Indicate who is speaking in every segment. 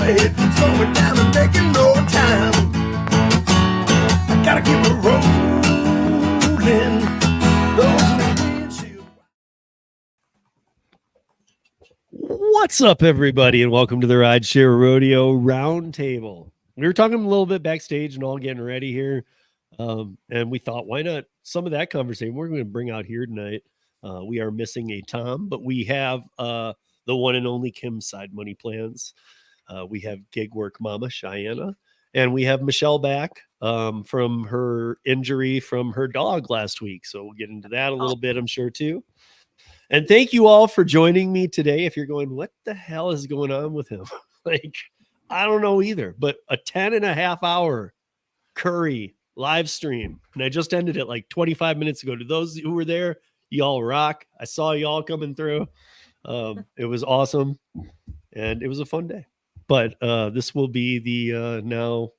Speaker 1: fade, slowing down and making no time. I gotta keep it rolling. Those are the windshield.
Speaker 2: What's up, everybody, and welcome to the Rideshare Rodeo Roundtable. We were talking a little bit backstage and all getting ready here, and we thought, why not some of that conversation we're going to bring out here tonight. We are missing a Tom, but we have the one and only Kim Side Money Plans. We have Gig Work Mama Cheyenne, and we have Michelle back from her injury from her dog last week. So we'll get into that a little bit, I'm sure, too. And thank you all for joining me today. If you're going, what the hell is going on with him? Like, I don't know either, but a 10.5-hour Curry live stream. And I just ended it like 25 minutes ago. To those who were there, y'all rock. I saw y'all coming through. It was awesome. And it was a fun day. But this will be the now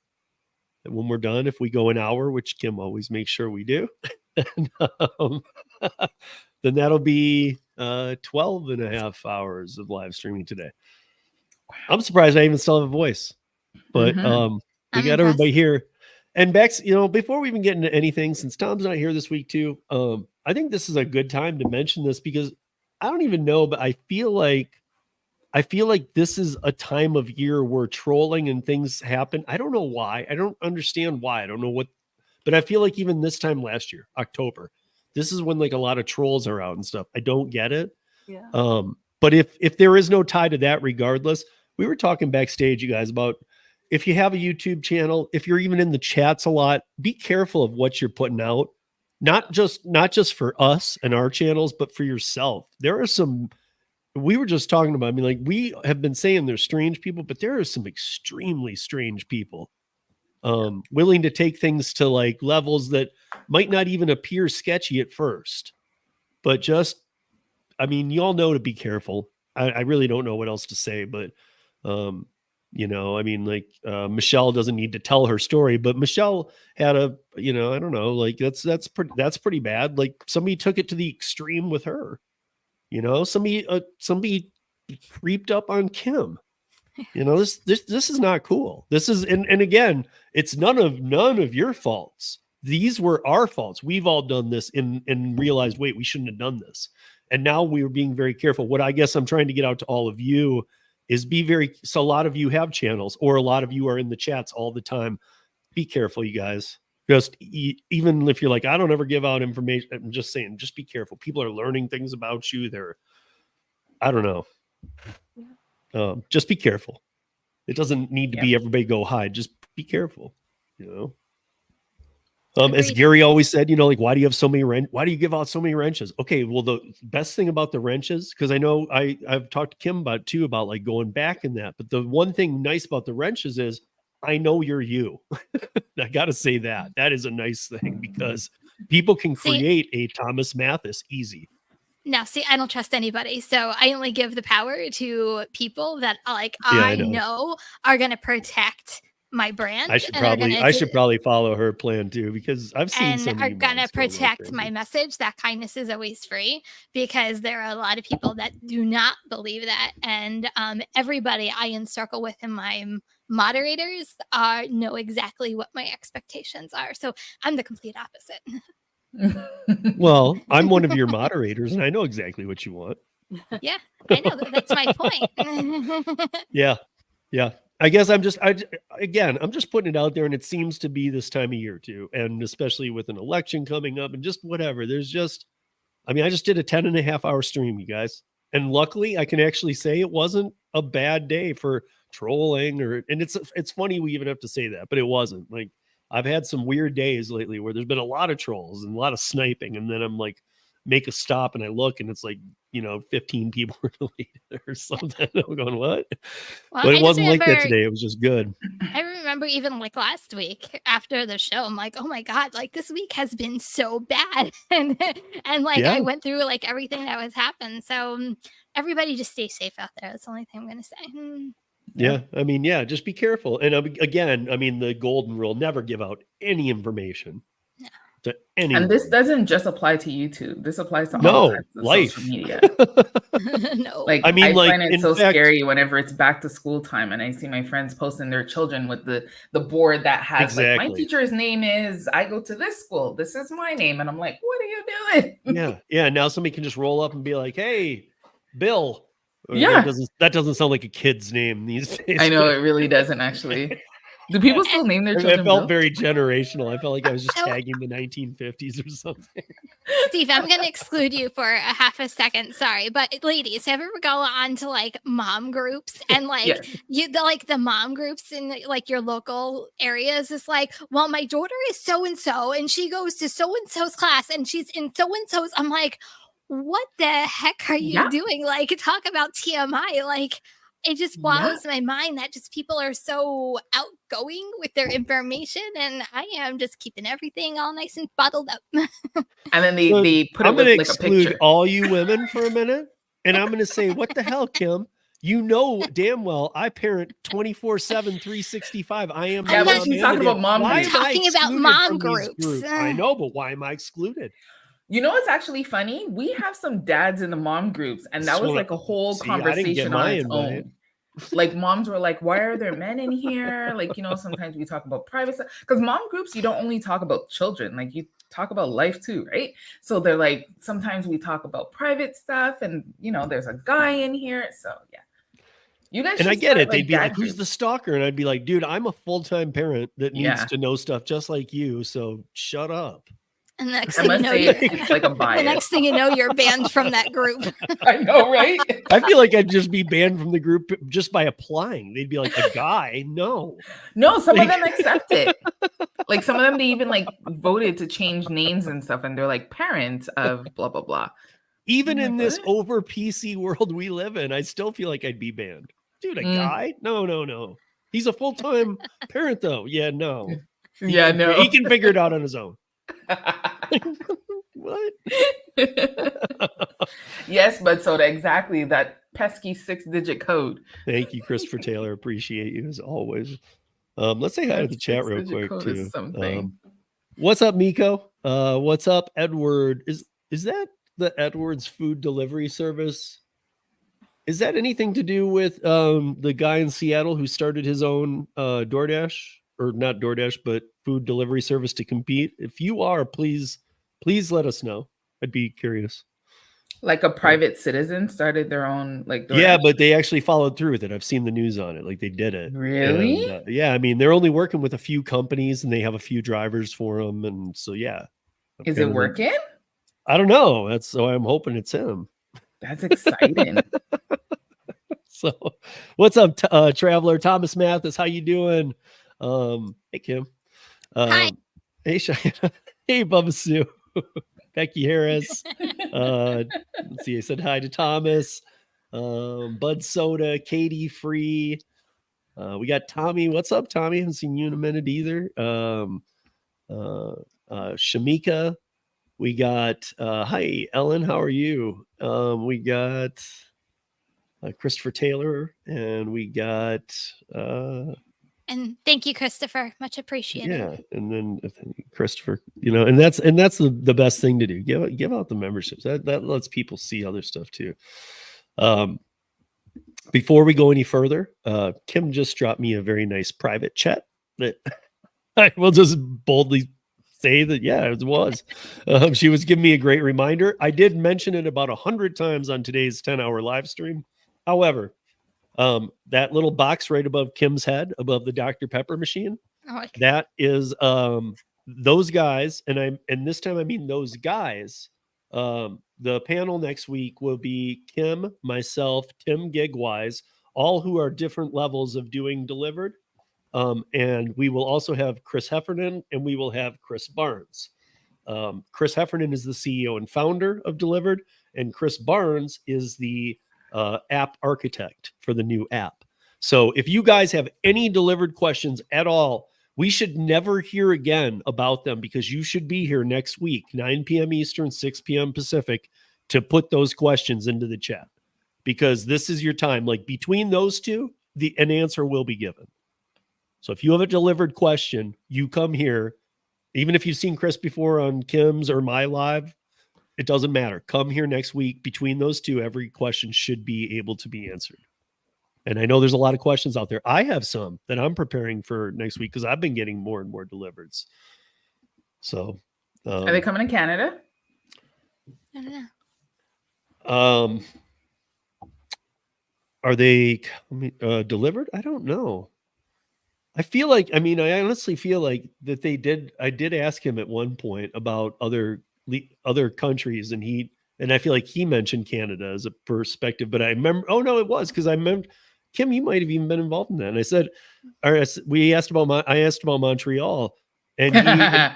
Speaker 2: when we're done, if we go an hour, which Kim always makes sure we do, and, then that'll be 12.5 hours of live streaming today. I'm surprised I even still have a voice, but we got everybody here. And Bex, before we even get into anything, since Tom's not here this week too, I think this is a good time to mention this because I don't even know, but I feel like this is a time of year where trolling and things happen. I don't know why. I don't understand why. I don't know what, but I feel like even this time last year, October, this is when like a lot of trolls are out and stuff. I don't get it.
Speaker 3: Yeah.
Speaker 2: But if there is no tie to that, regardless, we were talking backstage, you guys, about if you have a YouTube channel, if you're even in the chats a lot, be careful of what you're putting out. Not just for us and our channels, but for yourself. There are some, we were just talking about, I mean, like we have been saying there's strange people, but there are some extremely strange people. Willing to take things to like levels that might not even appear sketchy at first, but just, I mean, you all know to be careful. I really don't know what else to say, but, I mean, like, Michelle doesn't need to tell her story, but Michelle had I don't know, like that's pretty bad. Like somebody took it to the extreme with her, somebody creeped up on Kim. This is not cool. This is, and again, it's none of your faults. These were our faults. We've all done this and realized, wait, we shouldn't have done this. And now we are being very careful. What I guess I'm trying to get out to all of you is so a lot of you have channels or a lot of you are in the chats all the time. Be careful, you guys. Just even if you're like, I don't ever give out information. I'm just saying, just be careful. People are learning things about you. I don't know. Just be careful. It doesn't need to be everybody go hide. Just be careful, As Gary always said, like, why do you have so many why do you give out so many wrenches? Okay, well, the best thing about the wrenches, because I know I've talked to Kim about like going back in that, but the one thing nice about the wrenches is I know you're you. I got to say that is a nice thing because people can create a Thomas Mathis easy.
Speaker 3: Now, see, I don't trust anybody. So I only give the power to people that I know are going to protect my brand.
Speaker 2: I should probably follow her plan too, because I've seen some
Speaker 3: are going to protect my message. That kindness is always free, because there are a lot of people that do not believe that. And everybody I encircle with in my moderators know exactly what my expectations are. So I'm the complete opposite.
Speaker 2: Well, I'm one of your moderators and I know exactly what you want.
Speaker 3: Yeah, I know. That's my point.
Speaker 2: Yeah. I guess I'm just putting it out there, and it seems to be this time of year too. And especially with an election coming up and just whatever, I just did a 10.5-hour stream, you guys. And luckily I can actually say it wasn't a bad day for trolling and it's funny we even have to say that, but it wasn't. Like, I've had some weird days lately where there's been a lot of trolls and a lot of sniping. And then I'm like, make a stop and I look and it's like, 15 people were deleted or something. I'm going, what?
Speaker 3: Well,
Speaker 2: but it wasn't like that today. It was just good.
Speaker 3: I remember even like last week after the show, I'm like, oh my God, like this week has been so bad. and I went through like everything that was happening. So everybody just stay safe out there. That's the only thing I'm going to say.
Speaker 2: Yeah. Just be careful. And again, the golden rule, never give out any information. to anyone.
Speaker 4: And this doesn't just apply to YouTube. This applies to all
Speaker 2: No,
Speaker 4: types of
Speaker 2: life.
Speaker 4: social media.
Speaker 3: No.
Speaker 4: Like,
Speaker 2: I mean,
Speaker 4: I
Speaker 2: like,
Speaker 4: find it
Speaker 2: in
Speaker 4: so
Speaker 2: fact-
Speaker 4: scary whenever it's back to school time and I see my friends posting their children with the board that has like, my
Speaker 2: Exactly.
Speaker 4: teacher's name is, I go to this school. This is my name. And I'm like, what are you doing?
Speaker 2: Yeah. Yeah. Now somebody can just roll up and be like, hey, Bill. Or
Speaker 4: Yeah.
Speaker 2: That doesn't sound like a kid's name these days.
Speaker 4: I know it really doesn't actually. Do people still name their
Speaker 2: It
Speaker 4: children
Speaker 2: felt
Speaker 4: Bill?
Speaker 2: very generational. I felt like I was just
Speaker 3: So-
Speaker 2: tagging the 1950s or something.
Speaker 3: Steve, I'm going to exclude you for a half a second. Sorry. But ladies, have you ever go on to like mom groups and like
Speaker 4: Yes.
Speaker 3: the mom groups in like your local areas is like, well, my daughter is so-and-so and she goes to so-and-so's class and she's in so-and-so's. I'm like, what the heck are you
Speaker 4: Yeah.
Speaker 3: doing? Like, talk about TMI. Like, it just blows my mind that just people are so outgoing with their information, and I am just keeping everything all nice and bottled up.
Speaker 4: And then
Speaker 2: So
Speaker 4: they put it
Speaker 2: I'm going
Speaker 4: with
Speaker 2: to
Speaker 4: like a
Speaker 2: exclude
Speaker 4: picture.
Speaker 2: all you women for a minute. And I'm going to say, what the hell, Kim? You know damn well I parent 24/7, 365. I am
Speaker 4: Yeah,
Speaker 2: the
Speaker 4: but she's talking
Speaker 2: man.
Speaker 4: about mom
Speaker 2: Why
Speaker 4: groups.
Speaker 2: am I
Speaker 3: Talking about
Speaker 2: excluded
Speaker 3: mom
Speaker 2: from these
Speaker 3: groups.
Speaker 2: I know, but why am I excluded?
Speaker 4: You know what's actually funny? We have some dads in the mom groups, and that was
Speaker 2: So-
Speaker 4: like a whole
Speaker 2: See, I didn't get
Speaker 4: conversation on
Speaker 2: my
Speaker 4: its
Speaker 2: invite.
Speaker 4: own. Like moms were like, why are there men in here? Like, you know, sometimes we talk about private stuff. Because mom groups, you don't only talk about children, like you talk about life too, right? So they're like, sometimes we talk about private stuff, and you know, there's a guy in here. So yeah. You guys
Speaker 2: And I
Speaker 4: should
Speaker 2: get
Speaker 4: start,
Speaker 2: it. They'd be
Speaker 4: dad
Speaker 2: like, who's
Speaker 4: groups.
Speaker 2: the stalker? And I'd be like, dude, I'm a full-time parent that needs
Speaker 4: Yeah.
Speaker 2: to know stuff just like you. So shut up.
Speaker 3: And the next
Speaker 4: I
Speaker 3: thing you
Speaker 4: must
Speaker 3: know,
Speaker 4: say
Speaker 3: you're,
Speaker 4: it's like a
Speaker 3: the
Speaker 4: bias.
Speaker 3: next thing you know, you're banned from that group.
Speaker 4: I know, right?
Speaker 2: I feel like I'd just be banned from the group just by applying. They'd be like, a guy? No.
Speaker 4: No, some of them accept it. Like some of them, they even like voted to change names and stuff, and they're like parents of blah blah blah.
Speaker 2: Even
Speaker 4: I'm
Speaker 2: in
Speaker 4: like,
Speaker 2: this
Speaker 4: what?
Speaker 2: over PC world we live in, I still feel like I'd be banned. Dude, a guy? No. He's a full-time parent though. Yeah, no.
Speaker 4: Yeah, no.
Speaker 2: He can figure it out on his own. What?
Speaker 4: Yes, but so exactly that pesky 6-digit code.
Speaker 2: Thank you, Christopher Taylor. Appreciate you as always. Let's say hi to the chat real
Speaker 4: 6-digit
Speaker 2: quick
Speaker 4: code
Speaker 2: too.
Speaker 4: is something.
Speaker 2: What's up, Miko? What's up, Edward? Is that the Edwards food delivery service? Is that anything to do with the guy in Seattle who started his own DoorDash, or not DoorDash, but food delivery service to compete? If you are, please let us know. I'd be curious.
Speaker 4: Like a private citizen started their own like
Speaker 2: Yeah,
Speaker 4: DoorDash?
Speaker 2: but they actually followed through with it. I've seen the news on it. Like they did it.
Speaker 4: Really?
Speaker 2: And, yeah, I mean, they're only working with a few companies and they have a few drivers for them. And so, yeah.
Speaker 4: Is it working?
Speaker 2: I don't know. That's so I'm hoping it's him.
Speaker 4: That's exciting.
Speaker 2: So what's up, Traveler? Thomas Mathis, how you doing? Hey, Kim.
Speaker 3: Hi.
Speaker 2: Hey, Cheyenne. Hey, Bubba Sue. Becky Harris. Let's see. I said hi to Thomas. Bud Soda, Katie Free. We got Tommy. What's up, Tommy? Haven't seen you in a minute either. Shamika. We got hi, Ellen. How are you? We got Christopher Taylor, and we got
Speaker 3: And thank you, Christopher. Much appreciated.
Speaker 2: yeah, and then Christopher, and that's the best thing to do. Give out the memberships. That lets people see other stuff too. Before we go any further, Kim just dropped me a very nice private chat that I will just boldly say that yeah, it was. She was giving me a great reminder. I did mention it about 100 times on today's 10-hour live stream. However, that little box right above Kim's head, above the Dr. Pepper machine, that is those guys, and this time I mean those guys. The panel next week will be Kim, myself, Tim Gigwise, all who are different levels of doing delivered. And we will also have Chris Heffernan, and we will have Chris Barnes. Chris Heffernan is the CEO and founder of Delivered, and Chris Barnes is the app architect for the new app. So if you guys have any delivered questions at all, we should never hear again about them, because you should be here next week, 9 p.m. Eastern, 6 p.m. Pacific, to put those questions into the chat, because this is your time. Like between those two, an answer will be given. So if you have a delivered question, you come here Even if you've seen Chris before on Kim's or my live, it doesn't matter. Come here next week. Between those two, every question should be able to be answered. And I know there's a lot of questions out there. I have some that I'm preparing for next week because I've been getting more and more delivered. So,
Speaker 4: Are they coming to Canada?
Speaker 3: I don't know.
Speaker 2: Are they delivered? I don't know. I feel like, I honestly feel like that they did. I did ask him at one point about other countries, and I feel like he mentioned Canada as a perspective, but I remember, oh no, it was because I remember, Kim, you might have even been involved in that. And I said, I asked about Montreal, and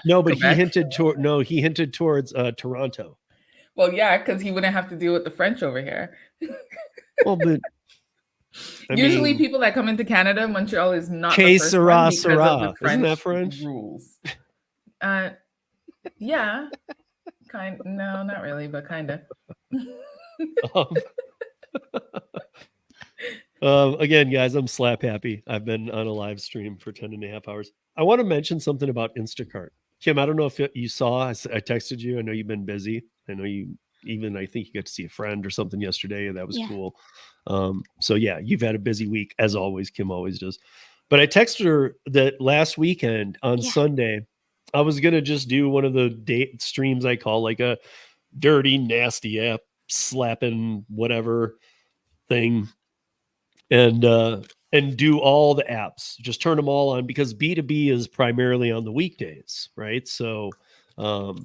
Speaker 2: he hinted towards Toronto.
Speaker 4: Well, yeah, because he wouldn't have to deal with the French over here.
Speaker 2: Well, but
Speaker 4: usually people that come into Canada, Montreal is not
Speaker 2: the
Speaker 4: first one because of the French
Speaker 2: Isn't that French?
Speaker 4: rules. Yeah. No, not really, but kind
Speaker 2: of. Again, guys, I'm slap happy. I've been on a live stream for 10 and a half hours. I want to mention something about Instacart. Kim, I don't know if you saw, I texted you. I know you've been busy. I know I think you got to see a friend or something yesterday. That was cool. So yeah, you've had a busy week as always. Kim always does. But I texted her that last weekend on Sunday, I was going to just do one of the date streams I call like a dirty, nasty app slapping whatever thing. And do all the apps, just turn them all on because B2B is primarily on the weekdays, right? So, so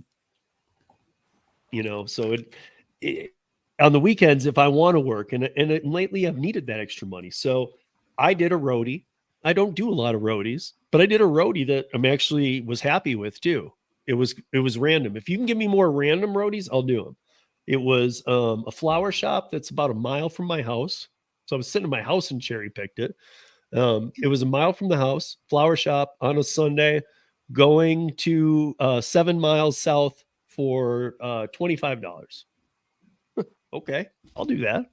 Speaker 2: it on the weekends, if I want to work and lately I've needed that extra money. So I did a roadie. I don't do a lot of roadies, but I did a roadie that I'm actually was happy with too. It was random. If you can give me more random roadies, I'll do them. It was a flower shop that's about a mile from my house. So I was sitting in my house and cherry picked it. It was a mile from the house, flower shop on a Sunday, going to 7 miles south for $25. Okay, I'll do that.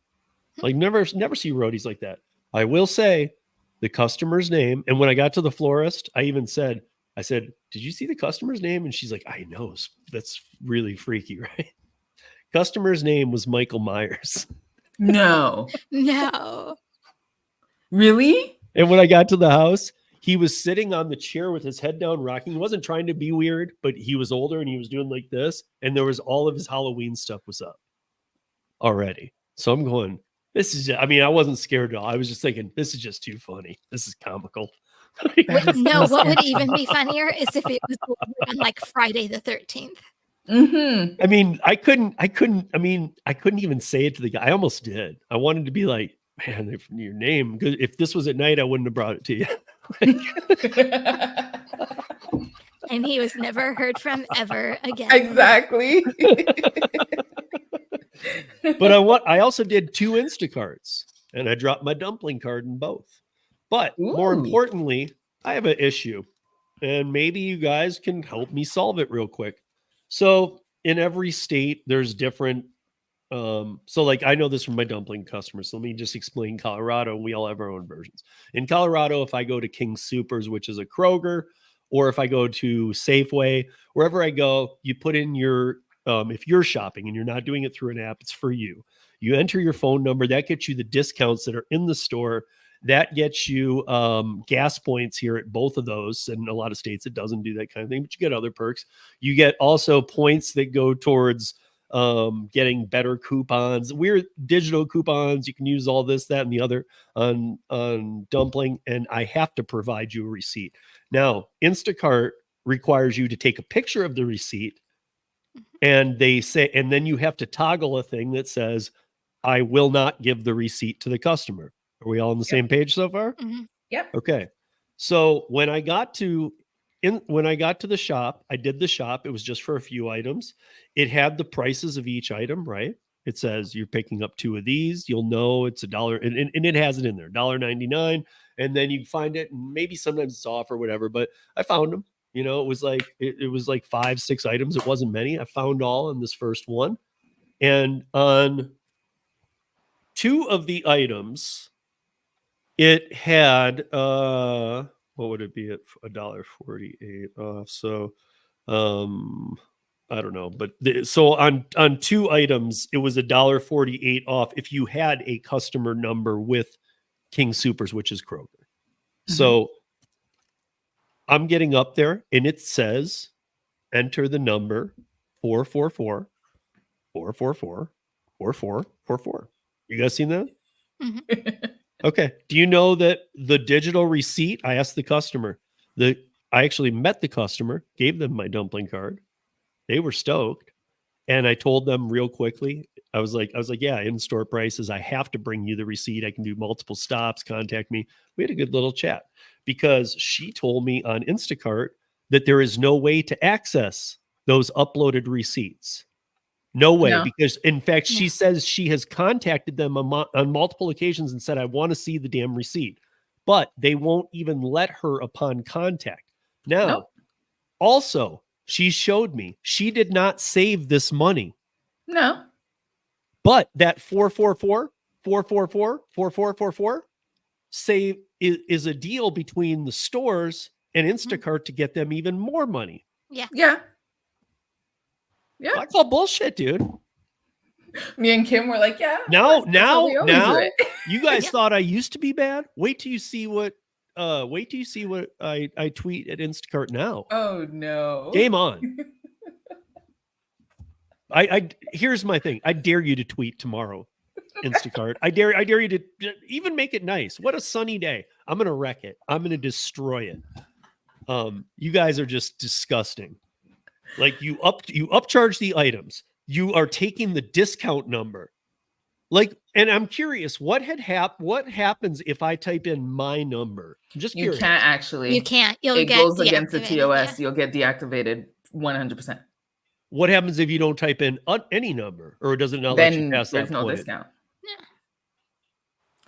Speaker 2: Like never see roadies like that. I will say the customer's name. And when I got to the florist, I said, did you see the customer's name? And she's like, I know. That's really freaky, right? Customer's name was Michael Myers.
Speaker 4: No. Really?
Speaker 2: And when I got to the house, he was sitting on the chair with his head down, rocking. He wasn't trying to be weird, but he was older and he was doing like this. And there was all of his Halloween stuff was up already. So I'm going, I wasn't scared at all. I was just thinking, this is just too funny. This is comical.
Speaker 3: No, what would even be funnier is if it was on like Friday the 13th.
Speaker 4: Mm-hmm.
Speaker 2: I couldn't even say it to the guy. I almost did. I wanted to be like, man, your name. If this was at night, I wouldn't have brought it to you.
Speaker 3: And he was never heard from ever again.
Speaker 4: Exactly.
Speaker 2: But I also did 2 Instacarts, and I dropped my dumpling card in both. But more importantly, I have an issue, and maybe you guys can help me solve it real quick. So in every state, there's different. So like I know this from my dumpling customers. So let me just explain Colorado. We all have our own versions. In Colorado, if I go to King Soopers, which is a Kroger, or if I go to Safeway, wherever I go, you put in your, if you're shopping and you're not doing it through an app, it's for you. You enter your phone number. That gets you the discounts that are in the store. That gets you gas points here at both of those. And a lot of states, it doesn't do that kind of thing, but you get other perks. You get also points that go towards getting better coupons, weird digital coupons. You can use all this, that, and the other on dumpling. And I have to provide you a receipt. Now, Instacart requires you to take a picture of the receipt. And they say, and then you have to toggle a thing that says, I will not give the receipt to the customer. Are we all on the same page so far?
Speaker 3: Mm-hmm.
Speaker 4: Yep.
Speaker 2: Okay. So when I got to the shop, I did the shop. It was just for a few items. It had the prices of each item, right? It says you're picking up 2 of these. You'll know it's $1, and it has it in there, $1.99. And then you find it, and maybe sometimes it's off or whatever. But I found them. You know, it was like 5, 6 items. It wasn't many. I found all in this first one, and on 2 of the items, it had what would it be at $1.48 off? So I don't know, but so on 2 items, it was $1.48 off if you had a customer number with King Soopers, which is Kroger. So I'm getting up there and it says enter the number 444 444 4444. You guys seen that? Okay. Do you know that the digital receipt, I asked the customer, I actually met the customer, gave them my dumpling card. They were stoked. And I told them real quickly, I was like, yeah, in-store prices. I have to bring you the receipt. I can do multiple stops. Contact me. We had a good little chat because she told me on Instacart that there is no way to access those uploaded receipts. No way.
Speaker 4: No.
Speaker 2: Because in fact, she says she has contacted them on multiple occasions and said, I want to see the damn receipt, but they won't even let her upon contact. Now, also, she showed me she did not save this money.
Speaker 4: No.
Speaker 2: But that 444, 444, 4444 save is a deal between the stores and Instacart to get them even more money.
Speaker 3: Yeah.
Speaker 2: I call bullshit, dude.
Speaker 4: Me and Kim were like, yeah.
Speaker 2: Now, you guys
Speaker 3: Yeah.
Speaker 2: thought I used to be bad. Wait till you see what I tweet at Instacart now.
Speaker 4: Oh no.
Speaker 2: Game on. Here's my thing. I dare you to tweet tomorrow, Instacart. I dare you to even make it nice. What a sunny day. I'm gonna wreck it. I'm gonna destroy it. You guys are just disgusting. Like you upcharge the items. You are taking the discount number. Like, and I'm curious, what happens if I type in my number? I'm just curious.
Speaker 4: You can't actually.
Speaker 3: You can't. You'll
Speaker 4: It
Speaker 3: get
Speaker 4: goes against the
Speaker 3: deactivated,
Speaker 4: TOS.
Speaker 3: yeah.
Speaker 4: You'll get deactivated 100%.
Speaker 2: What happens if you don't type in any number, or does it not let you
Speaker 4: Then
Speaker 2: pass that
Speaker 4: there's no
Speaker 2: point?
Speaker 4: discount.
Speaker 3: Yeah.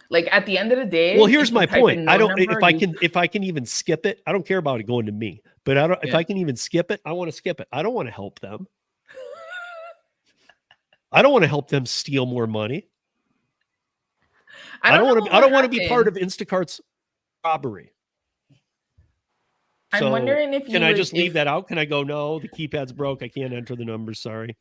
Speaker 4: Like at the end of the day.
Speaker 2: Well, here's
Speaker 4: if you
Speaker 2: my
Speaker 4: type
Speaker 2: point.
Speaker 4: in
Speaker 2: I
Speaker 4: no
Speaker 2: don't
Speaker 4: number,
Speaker 2: if I can even skip it. I don't care about it going to me, but if I can even skip it, I want to skip it. I don't want to help them. I don't want to help them steal more money. I don't want to be part of Instacart's robbery.
Speaker 4: I'm wondering if
Speaker 2: can I just leave that out? Can I go, no, the keypad's broke. I can't enter the numbers. Sorry.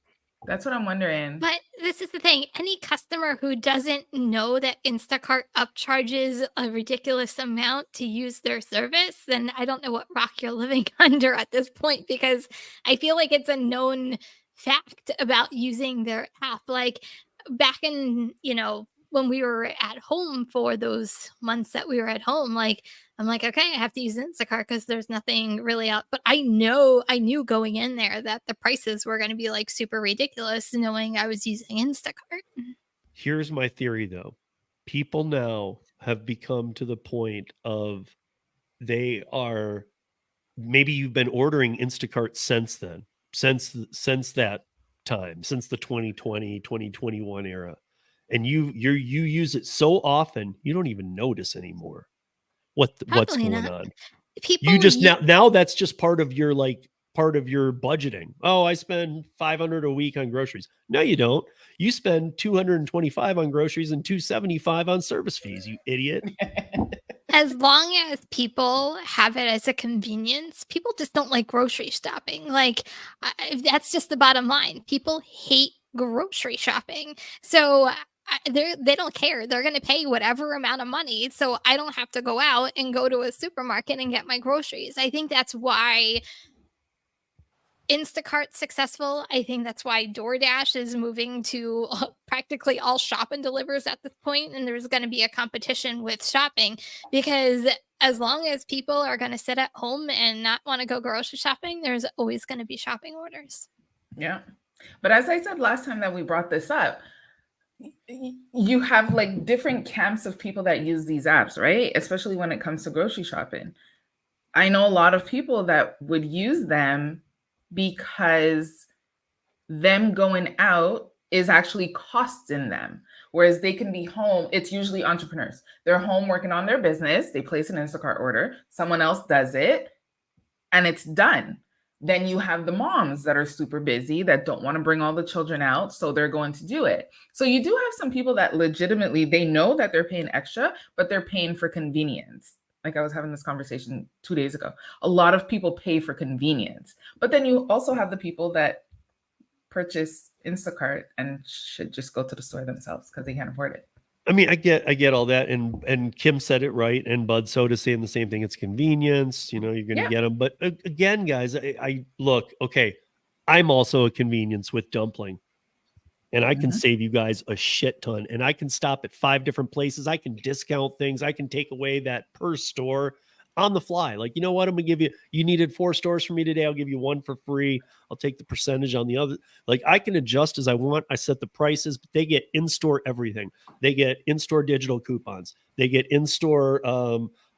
Speaker 4: That's what I'm wondering.
Speaker 3: But this is the thing. Any customer who doesn't know that Instacart upcharges a ridiculous amount to use their service, then I don't know what rock you're living under at this point, because I feel like it's a known fact about using their app. Like back in, when we were at home for those months that we were at home, like I'm like, okay, I have to use Instacart because there's nothing really out. But I knew going in there that the prices were going to be like super ridiculous, knowing I was using Instacart.
Speaker 2: Here's my theory, though. People now have become to the point of maybe you've been ordering Instacart since then, since that time, since the 2020, 2021 era. And you use it so often, you don't even notice anymore what's going on.
Speaker 3: People
Speaker 2: you just now that's just part of your budgeting. Oh, I spend $500 a week on groceries. No, you don't. You spend $225 on groceries and $275 on service fees, you idiot.
Speaker 3: As long as people have it as a convenience, people just don't like grocery shopping. Like that's just the bottom line. People hate grocery shopping. So they don't care. They're going to pay whatever amount of money. So I don't have to go out and go to a supermarket and get my groceries. I think that's why Instacart's successful. I think that's why DoorDash is moving to practically all shop and delivers at this point. And there's going to be a competition with shopping, because as long as people are going to sit at home and not want to go grocery shopping, there's always going to be shopping orders.
Speaker 4: Yeah. But as I said last time that we brought this up, you have like different camps of people that use these apps, right? Especially when it comes to grocery shopping. I know a lot of people that would use them because them going out is actually costing them. Whereas they can be home. It's usually entrepreneurs. They're home working on their business. They place an Instacart order. Someone else does it and it's done. Then you have the moms that are super busy that don't want to bring all the children out. So they're going to do it. So you do have some people that legitimately, they know that they're paying extra, but they're paying for convenience. Like I was having this conversation 2 days ago. A lot of people pay for convenience, but then you also have the people that purchase Instacart and should just go to the store themselves because they can't afford it.
Speaker 2: I mean, I get all that, and Kim said it right, and Bud Soda saying the same thing. It's convenience, you're going to get them. But again, guys, I look, okay, I'm also a convenience with dumpling. And I can save you guys a shit ton. And I can stop at 5 different places. I can discount things. I can take away that per store on the fly. Like, you know what? I'm going to give you needed 4 stores from me today. I'll give you 1 for free. I'll take the percentage on the other. Like, I can adjust as I want. I set the prices, but they get in-store everything. They get in-store digital coupons. They get in-store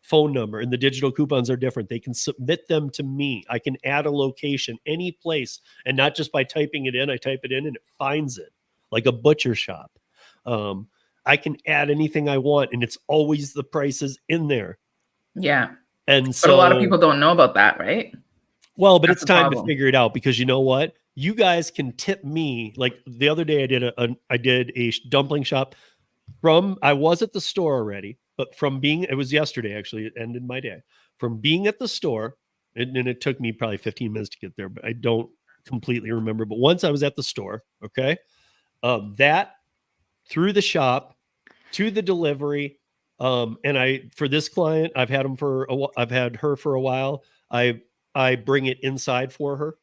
Speaker 2: phone number, and the digital coupons are different. They can submit them to me. I can add a location, any place, and not just by typing it in. I type it in and it finds it. Like a butcher shop. I can add anything I want, and it's always the prices in there.
Speaker 4: Yeah.
Speaker 2: And so
Speaker 4: but a lot of people don't know about that, right?
Speaker 2: Well, but it's time to figure it out, because you know what? You guys can tip me. Like the other day I did a dumpling shop I was at the store already, but it was yesterday, actually, it ended my day. From being at the store, and it took me probably 15 minutes to get there, but I don't completely remember. But once I was at the store, okay, that through the shop to the delivery. And for this client, I've had her for a while. I bring it inside for her,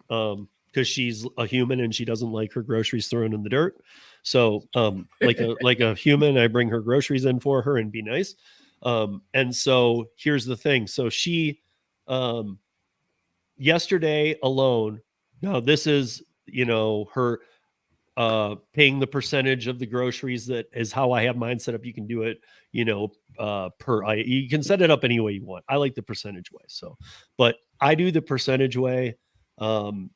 Speaker 2: because she's a human and she doesn't like her groceries thrown in the dirt. So, like a human, I bring her groceries in for her and be nice. And so here's the thing. So she, yesterday alone, now this is, her, paying the percentage of the groceries. That is how I have mine set up. You can do it, you can set it up any way you want. I like the percentage way. So, but I do the percentage way.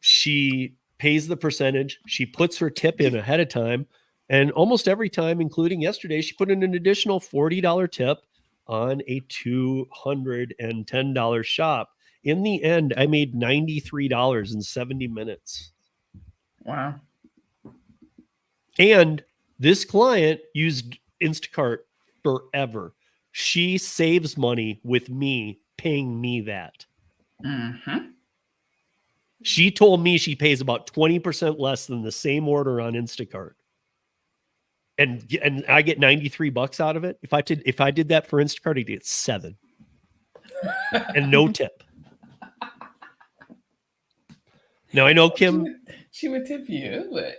Speaker 2: She pays the percentage. She puts her tip in ahead of time. And almost every time, including yesterday, she put in an additional $40 tip on a $210 shop. In the end, I made $93 in 70 minutes.
Speaker 4: Wow.
Speaker 2: And this client used Instacart forever. She saves money with me paying me that.
Speaker 4: Mm-hmm.
Speaker 2: She told me she pays about 20% less than the same order on Instacart. And I get $93 out of it. If I did that for Instacart, I'd get 7. And no tip. Now I know Kim.
Speaker 4: She would tip you, but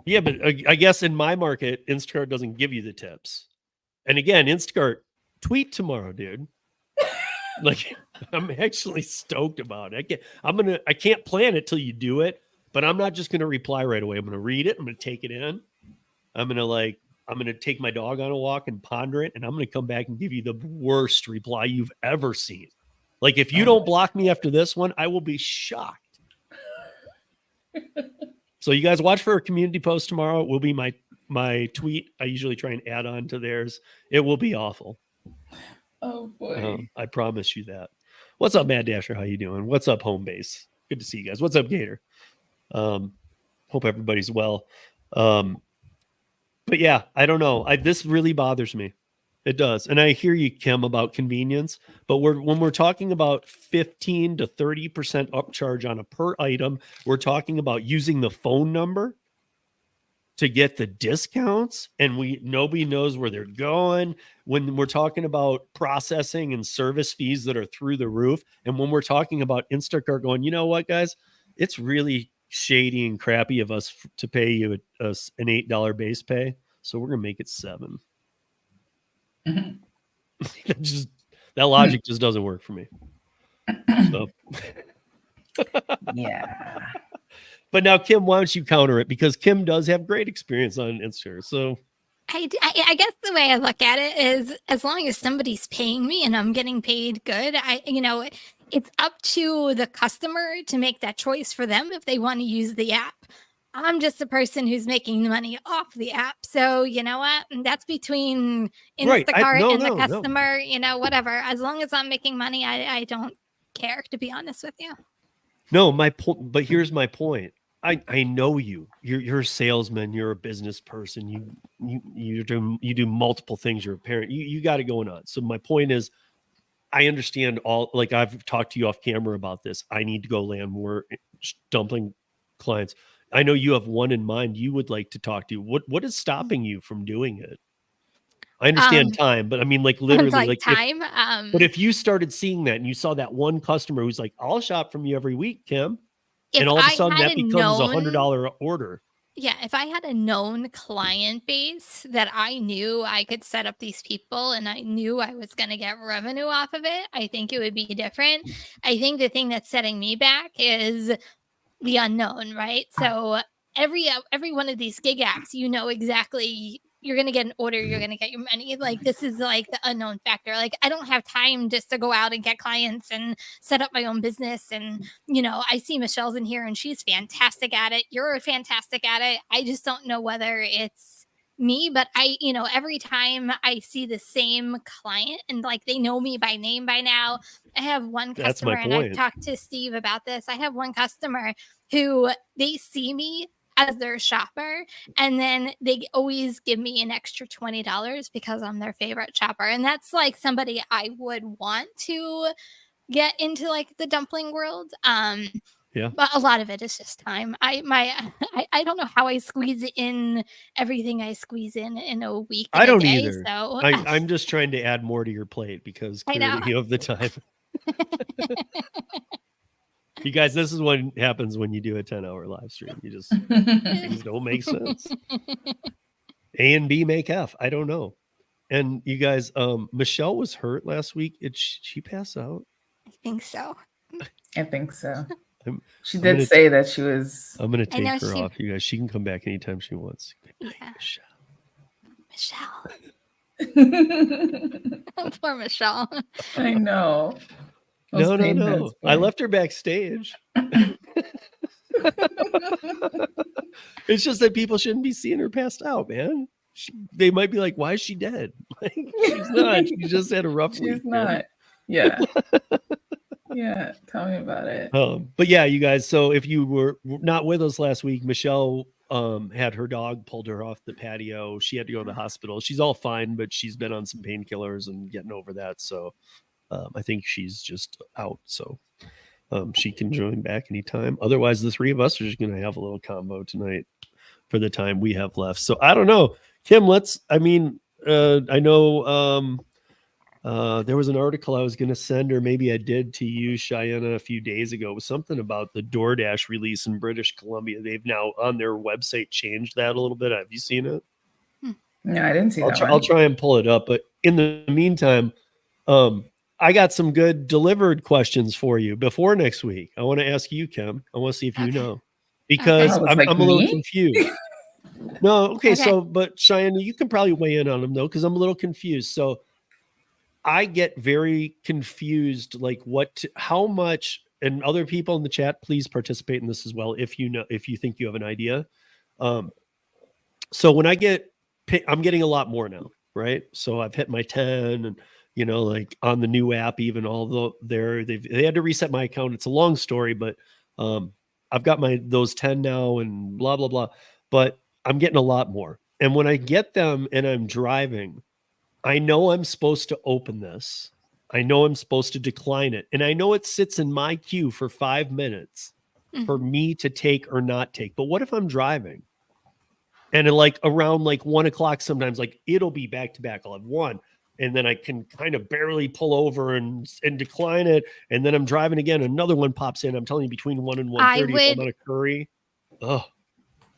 Speaker 2: yeah, but I guess in my market, Instacart doesn't give you the tips. And again, Instacart, tweet tomorrow, dude. Like, I'm actually stoked about it. I can't plan it till you do it, but I'm not just going to reply right away. I'm going to read it. I'm going to take it in. I'm going to take my dog on a walk and ponder it. And I'm going to come back and give you the worst reply you've ever seen. Like, if you don't block me after this one, I will be shocked. So you guys watch for a community post tomorrow. It will be my tweet. I usually try and add on to theirs. It will be awful.
Speaker 4: Oh boy.
Speaker 2: I promise you that. What's up, Mad Dasher? How you doing? What's up, Home Base? Good to see you guys. What's up, Gator? Hope everybody's well. But yeah, I don't know. This really bothers me. It does. And I hear you, Kim, about convenience, but when we're talking about 15 to 30% upcharge on a per item, we're talking about using the phone number to get the discounts, and nobody knows where they're going. When we're talking about processing and service fees that are through the roof, and when we're talking about Instacart going, you know what, guys, it's really shady and crappy of us to pay you an $8 base pay, so we're gonna make it $7. Mm-hmm. That logic just doesn't work for me. So.
Speaker 4: Yeah.
Speaker 2: But now, Kim, why don't you counter it? Because Kim does have great experience on Instagram. So
Speaker 3: I guess the way I look at it is, as long as somebody's paying me and I'm getting paid good, it's up to the customer to make that choice for them if they want to use the app. I'm just a person who's making the money off the app. So, you know what? That's between Instacart and the customer, whatever. As long as I'm making money, I don't care, to be honest with you.
Speaker 2: No, my point. But here's my point. I know you. You're a salesman. You're a business person. You do multiple things. You're a parent. You got it going on. So my point is, I understand all. Like I've talked to you off camera about this. I need to go land more dumpling clients. I know you have one in mind. You would like to talk to. What is stopping you from doing it? I understand time, but I mean, like literally, like
Speaker 3: time.
Speaker 2: But if you started seeing that and you saw that one customer who's like, "I'll shop from you every week, Kim," and all of a sudden that becomes $100 order.
Speaker 3: Yeah, if I had a known client base that I knew I could set up these people and I knew I was going to get revenue off of it, I think it would be different. I think the thing that's setting me back is the unknown, right? So every one of these gig apps, you know exactly you're going to get an order, you're going to get your money. Like this is like the unknown factor. Like I don't have time just to go out and get clients and set up my own business. And, you know, I see Michelle's in here and she's fantastic at it. You're fantastic at it. I just don't know whether it's me, but every time I see the same client and like they know me by name by now. I have one customer and I've talked to Steve about this. I have one customer who they see me as their shopper and then they always give me an extra $20 because I'm their favorite shopper. And that's like somebody I would want to get into like the dumpling world.
Speaker 2: Yeah.
Speaker 3: But a lot of it is just time. I don't know how I squeeze in everything I squeeze in a week.
Speaker 2: I don't
Speaker 3: day,
Speaker 2: either.
Speaker 3: So
Speaker 2: I'm just trying to add more to your plate because clearly you have the time. You guys, this is what happens when you do a 10-hour live stream. You just things don't make sense. A and B make F. I don't know. And you guys, Michelle was hurt last week. She passed out?
Speaker 3: I think so.
Speaker 4: She did say that she was.
Speaker 2: I'm going to take her off, you guys. She can come back anytime she wants. Good night,
Speaker 3: Michelle. Poor Michelle.
Speaker 4: I know.
Speaker 2: No. I left her backstage. It's just that people shouldn't be seeing her passed out, man. They might be like, "Why is she dead?" Like, she's not. She just had a rough week.
Speaker 4: She's not. Yeah. Yeah. Tell me about it.
Speaker 2: But yeah, you guys. So if you were not with us last week, Michelle had her dog pulled her off the patio. She had to go to the hospital. She's all fine, but she's been on some painkillers and getting over that. So I think she's just out. So she can join back anytime. Otherwise, the three of us are just going to have a little combo tonight for the time we have left. So I don't know, Kim, I know there was an article I was going to send, or maybe I did to you, Cheyenne, a few days ago. It was something about the DoorDash release in British Columbia. They've now on their website changed that a little bit. Have you seen it?
Speaker 4: No, I didn't see that.
Speaker 2: I'll try and pull it up. But in the meantime, I got some good delivered questions for you before next week. I want to ask you, Kim. I want to see if you know, because I'm a little confused. No, okay. So, but Cheyenne, you can probably weigh in on them though, because I'm a little confused. So I get very confused, like how much, and other people in the chat, please participate in this as well. If you think you have an idea. So when I'm getting a lot more now, right? So I've hit my 10 and, like on the new app, even although they had to reset my account. It's a long story, but I've got those 10 now and blah, blah, blah, but I'm getting a lot more. And when I get them and I'm driving, I know I'm supposed to open this. I know I'm supposed to decline it. And I know it sits in my queue for 5 minutes for me to take or not take. But what if I'm driving? And around 1 o'clock, sometimes it'll be back to back. I'll have one. And then I can kind of barely pull over and decline it. And then I'm driving again. Another one pops in. I'm telling you, between 1 and 1:30, I'm on a curry. Oh.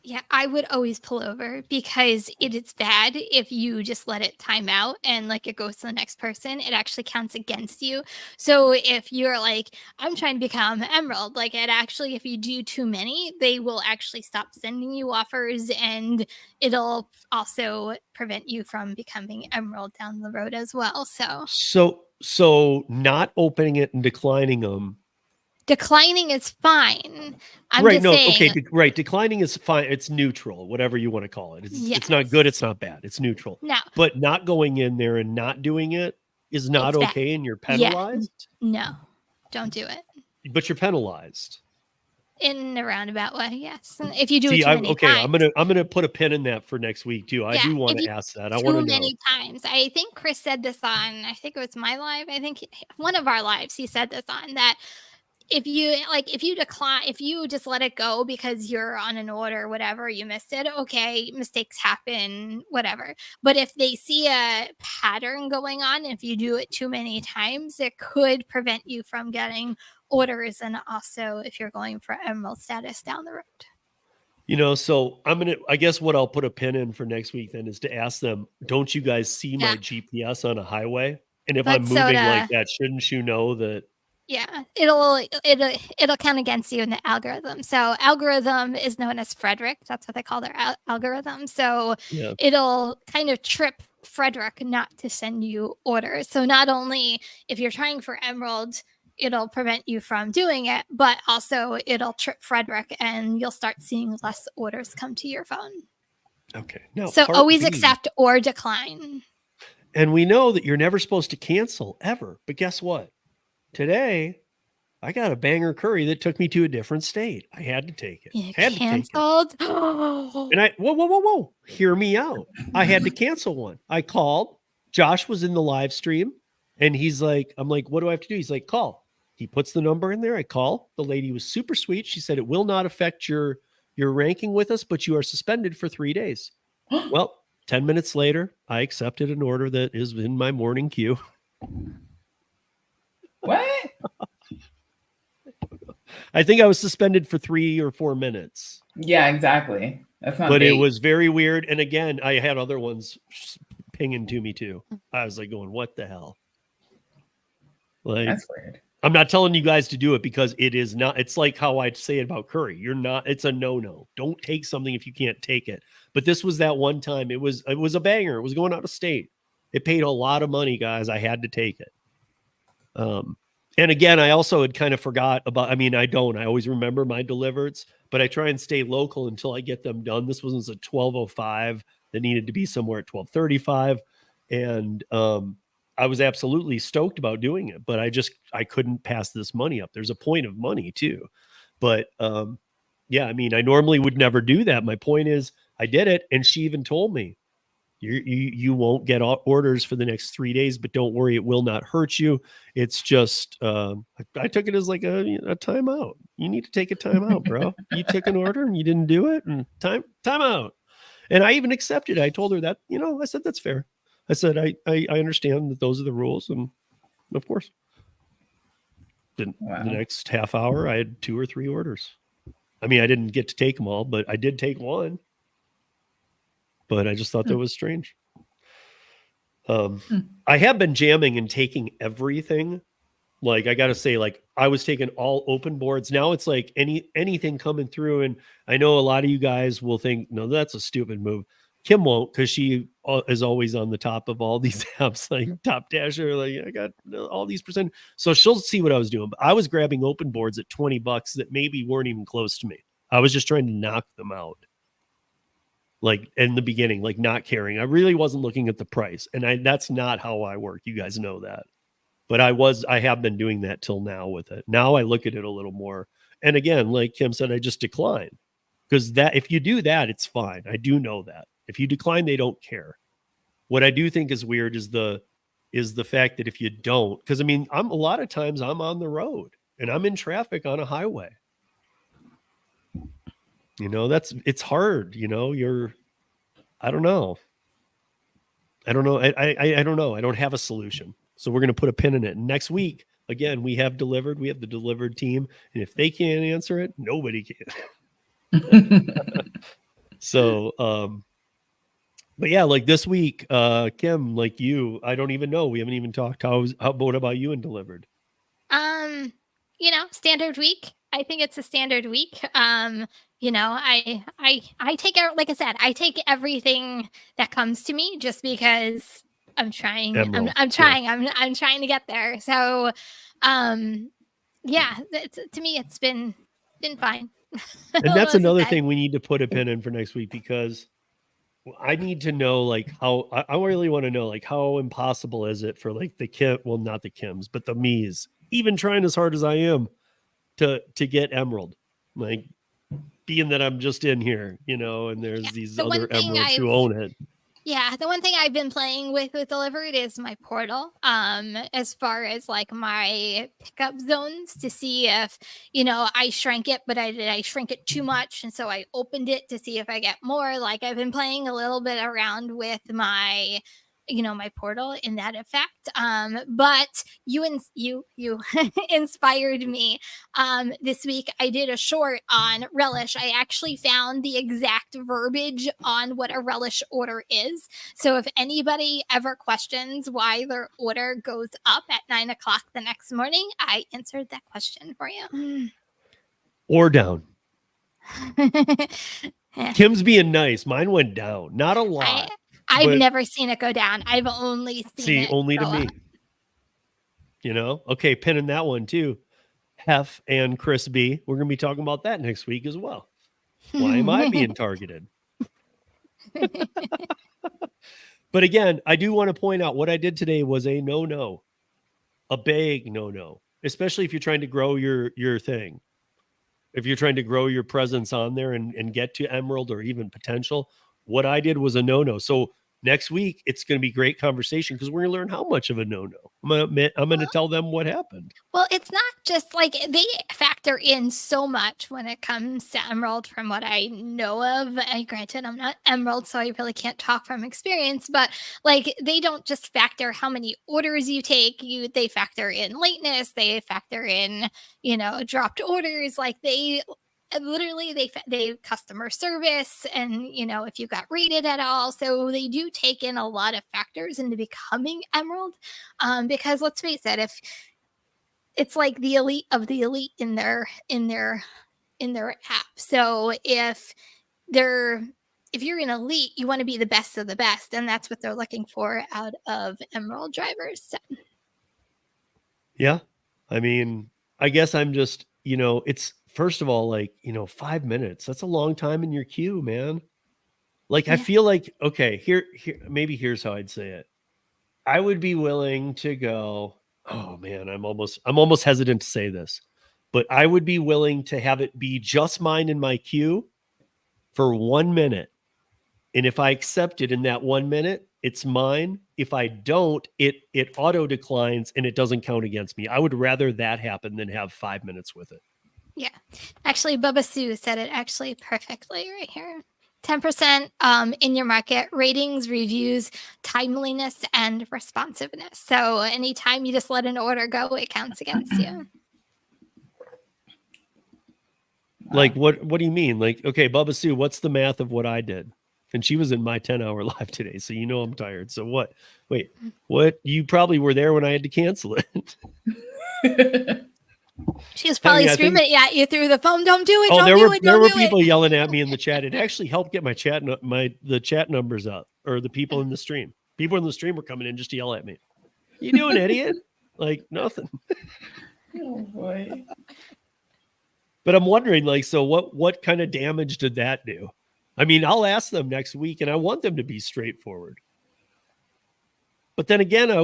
Speaker 3: Yeah, I would always pull over because it's bad if you just let it time out and it goes to the next person. It actually counts against you. So if you're I'm trying to become Emerald, if you do too many, they will actually stop sending you offers, and it'll also prevent you from becoming Emerald down the road as well.
Speaker 2: So not opening it and declining them.
Speaker 3: Declining is fine. Right.
Speaker 2: Declining is fine. It's neutral, whatever you want to call it. It's not good. It's not bad. It's neutral.
Speaker 3: No.
Speaker 2: But not going in there and not doing it is not okay, and you're penalized?
Speaker 3: Yeah. No, don't do it.
Speaker 2: But you're penalized.
Speaker 3: In a roundabout way, yes. And if you do
Speaker 2: See,
Speaker 3: it too many
Speaker 2: I'm
Speaker 3: times.
Speaker 2: gonna put a pin in that for next week too. I
Speaker 3: Yeah,
Speaker 2: do want
Speaker 3: if
Speaker 2: to
Speaker 3: you
Speaker 2: ask that. I want
Speaker 3: too
Speaker 2: to know.
Speaker 3: many times. I think Chris said this on, I think it was my live. I think one of our lives, he said this on that if you decline, if you just let it go because you're on an order, whatever, you missed it. Okay, mistakes happen, whatever. But if they see a pattern going on, if you do it too many times, it could prevent you from getting orders. And also if you're going for emerald status down the road.
Speaker 2: So I guess what I'll put a pin in for next week then is to ask them, don't you guys see my
Speaker 3: Yeah.
Speaker 2: GPS on a highway? And if
Speaker 3: But
Speaker 2: I'm moving like
Speaker 3: soda,
Speaker 2: that, shouldn't you know that?
Speaker 3: yeah, it'll count against you in the algorithm. So algorithm is known as Frederick. That's what they call their algorithm. So
Speaker 2: Yeah.
Speaker 3: it'll kind of trip Frederick not to send you orders. So not only if you're trying for emerald, it'll prevent you from doing it, but also it'll trip Frederick and you'll start seeing less orders come to your phone.
Speaker 2: Okay. Now,
Speaker 3: So
Speaker 2: part
Speaker 3: always
Speaker 2: B,
Speaker 3: accept or decline.
Speaker 2: and we know that you're never supposed to cancel ever. But guess what? Today, I got a banger curry that took me to a different state. I had to take it.
Speaker 3: You
Speaker 2: Had to take it.
Speaker 3: canceled.
Speaker 2: And whoa. Hear me out. I had to cancel one. I called. Josh was in the live stream and he's like, I'm like, what do I have to do? He's like, call. He puts the number in there. I call. The lady was super sweet. She said, it will not affect your ranking with us, but you are suspended for 3 days. Well, 10 minutes later, I accepted an order that is in my morning queue.
Speaker 4: What?
Speaker 2: I think I was suspended for 3 or 4 minutes.
Speaker 4: Yeah, exactly. That's not
Speaker 2: But
Speaker 4: big.
Speaker 2: it was very weird. And again, I had other ones pinging to me too. I was like going, what the hell? Like,
Speaker 4: That's weird.
Speaker 2: I'm not telling you guys to do it because it is not, it's like how I'd say it about curry. It's a no. Don't take something if you can't take it. But this was that one time. It was a banger. It was going out of state. It paid a lot of money, guys. I had to take it. And again, I also had kind of forgot about, I always remember my delivereds, but I try and stay local until I get them done. This was a 12:05 that needed to be somewhere at 12:35. And I was absolutely stoked about doing it, but I couldn't pass this money up. There's a point of money too. But yeah, I normally would never do that. My point is I did it. And she even told me, you won't get orders for the next 3 days, but don't worry, it will not hurt you. It's just I took it as like a timeout. You need to take a timeout, bro. You took an order and you didn't do it, and timeout. And I even accepted it. I told her that, I said that's fair. I said I understand that those are the rules, and of course. The next half hour, I had 2 or 3 orders. I didn't get to take them all, but I did take one. But I just thought that was strange. I have been jamming and taking everything. Like, I got to say, like, I was taking all open boards. Now it's like anything coming through. And I know a lot of you guys will think, no, that's a stupid move. Kim won't, because she is always on the top of all these apps, like Top Dasher. Like, I got all these %. So she'll see what I was doing. But I was grabbing open boards at $20 that maybe weren't even close to me. I was just trying to knock them out. Like in the beginning, like not caring. I really wasn't looking at the price. And that's not how I work. You guys know that. But I have been doing that till now with it. Now I look at it a little more. And again, like Kim said, I just decline. Because if you do that, it's fine. I do know that. If you decline, they don't care. What I do think is weird is the fact that if you don't, because a lot of times I'm on the road and I'm in traffic on a highway. It's hard, I don't know. I don't know. I don't know. I don't have a solution. So we're going to put a pin in it. Next week, again, we have the delivered team. And if they can't answer it, nobody can. So, but yeah, like this week, Kim, like you, I don't even know. We haven't even talked. What about you and delivered?
Speaker 3: Standard week. I think it's a standard week. I take it, like I said, I take everything that comes to me just because I'm trying. I'm trying. Yeah. I'm trying to get there. So, yeah, to me, it's been fine.
Speaker 2: And that's another thing we need to put a pin in for next week, because I need to know, like, how I really want to know, like, how impossible is it for like not the Kims, but the me's, even trying as hard as I am to get emerald. Like, being that I'm just in here, and there's these other emeralds who own it.
Speaker 3: Yeah, the one thing I've been playing with Delivered is my portal. As far as like my pickup zones to see if, I shrank it, but I shrink it too much. And so I opened it to see if I get more. Like I've been playing a little bit around with my my portal in that effect. But you inspired me. This week I did a short on relish. I actually found the exact verbiage on what a relish order is. So if anybody ever questions why their order goes up at 9 o'clock the next morning, I answered that question for you.
Speaker 2: Or down. Kim's being nice. Mine went down. Not a lot.
Speaker 3: I've never seen it go down. I've only seen it
Speaker 2: only to me. Okay, pinning that one too. Hef and Chris B. We're going to be talking about that next week as well. Why am I being targeted? But again, I do want to point out what I did today was a no-no. A big no-no. Especially if you're trying to grow your thing. If you're trying to grow your presence on there and get to Emerald or even potential, what I did was a no-no. So next week, it's going to be great conversation because we're going to learn how much of a no-no. I'm going to tell them what happened.
Speaker 3: Well, it's not just like they factor in so much when it comes to Emerald from what I know of. And granted, I'm not Emerald, so I really can't talk from experience, but like they don't just factor how many orders you take. They factor in lateness. They factor in, dropped orders. Like they customer service and if you got rated at all. So they do take in a lot of factors into becoming Emerald, because let's face it, if it's like the elite of the elite in their app. So if you're an elite, you want to be the best of the best, and that's what they're looking for out of Emerald drivers. So.
Speaker 2: Yeah, I mean, I guess I'm just it's first of all, 5 minutes. That's a long time in your queue, man. Like, yeah. I feel like, okay, here, maybe here's how I'd say it. I would be willing to go, oh man, I'm almost hesitant to say this, but I would be willing to have it be just mine in my queue for 1 minute. And if I accept it in that 1 minute, it's mine. If I don't, it auto declines and it doesn't count against me. I would rather that happen than have 5 minutes with it.
Speaker 3: Yeah. Actually, Bubba Sue said it actually perfectly right here. 10% in your market, ratings, reviews, timeliness, and responsiveness. So anytime you just let an order go, it counts against you.
Speaker 2: Like, what do you mean? Like, okay, Bubba Sue, what's the math of what I did? And she was in my 10-hour live today, so I'm tired. So what? Wait, what? You probably were there when I had to cancel it.
Speaker 3: She was probably screaming at you through the phone. Don't do it.
Speaker 2: Oh,
Speaker 3: don't
Speaker 2: there were people yelling at me in the chat. It actually helped get my the chat numbers up, or the people in the stream. People in the stream were coming in just to yell at me. You doing, idiot? Like nothing.
Speaker 4: Oh boy.
Speaker 2: But I'm wondering, so what kind of damage did that do? I mean, I'll ask them next week, and I want them to be straightforward. But then again, I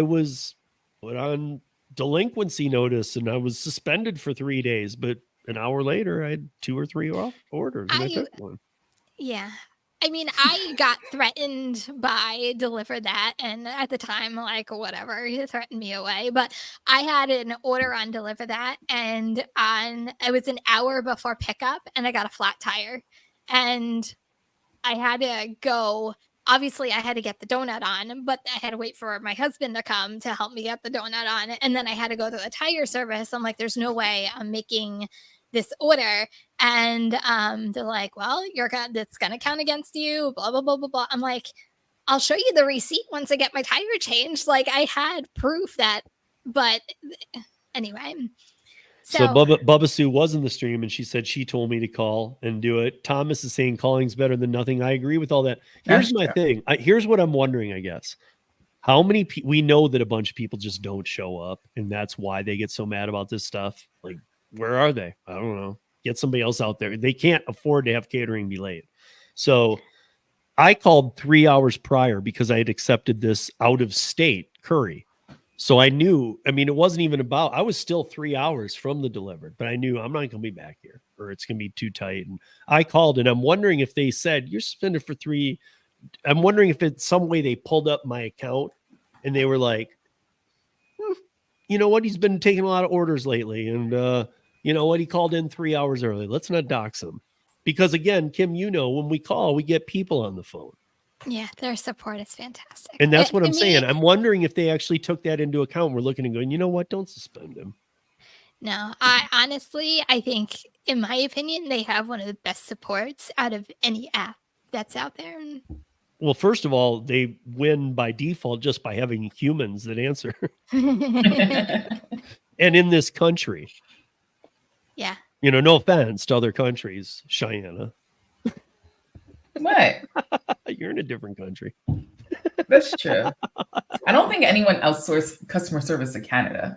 Speaker 2: was put on delinquency notice and I was suspended for 3 days, but an hour later I had 2 or 3 orders and I took one. Yeah.
Speaker 3: I mean, I got threatened by Deliver That, and at the time, like, whatever, he threatened me away. But I had an order on Deliver That, and it was an hour before pickup, and I got a flat tire. And I had to go. Obviously, I had to get the donut on, but I had to wait for my husband to come to help me get the donut on. And then I had to go to the tire service. I'm like, there's no way I'm making this order. And they're like, well, that's going to count against you, blah, blah, blah, blah, blah. I'm like, I'll show you the receipt once I get my tire changed. Like, I had proof that, but anyway.
Speaker 2: So Bubba Sue was in the stream and she said she told me to call and do it. Thomas is saying calling's better than nothing. I agree with all that. Here's my thing. Here's what I'm wondering, I guess. How many we know that a bunch of people just don't show up, and that's why they get so mad about this stuff. Like, where are they? I don't know. Get somebody else out there. They can't afford to have catering be late. So I called 3 hours prior because I had accepted this out of state curry. So I knew, I mean, it wasn't even about, I was still 3 hours from the delivered, but I knew I'm not going to be back here or it's going to be too tight. And I called and I'm wondering if they said, you're suspended for 3. I'm wondering if it's some way they pulled up my account and they were like, you know what? He's been taking a lot of orders lately. And you know what? He called in 3 hours early. Let's not dox him. Because again, Kim, you know, when we call, we get people on the phone.
Speaker 3: Yeah, their support is fantastic.
Speaker 2: And that's what I'm saying. I'm wondering if they actually took that into account. We're looking and going, you know what? Don't suspend him.
Speaker 3: No, I think, in my opinion, they have one of the best supports out of any app that's out there.
Speaker 2: Well, first of all, they win by default just by having humans that answer. And in this country.
Speaker 3: Yeah.
Speaker 2: You know, no offense to other countries, Cheyenne.
Speaker 4: What?
Speaker 2: You're in a different country.
Speaker 4: That's true. I don't think anyone outsourced customer service to Canada.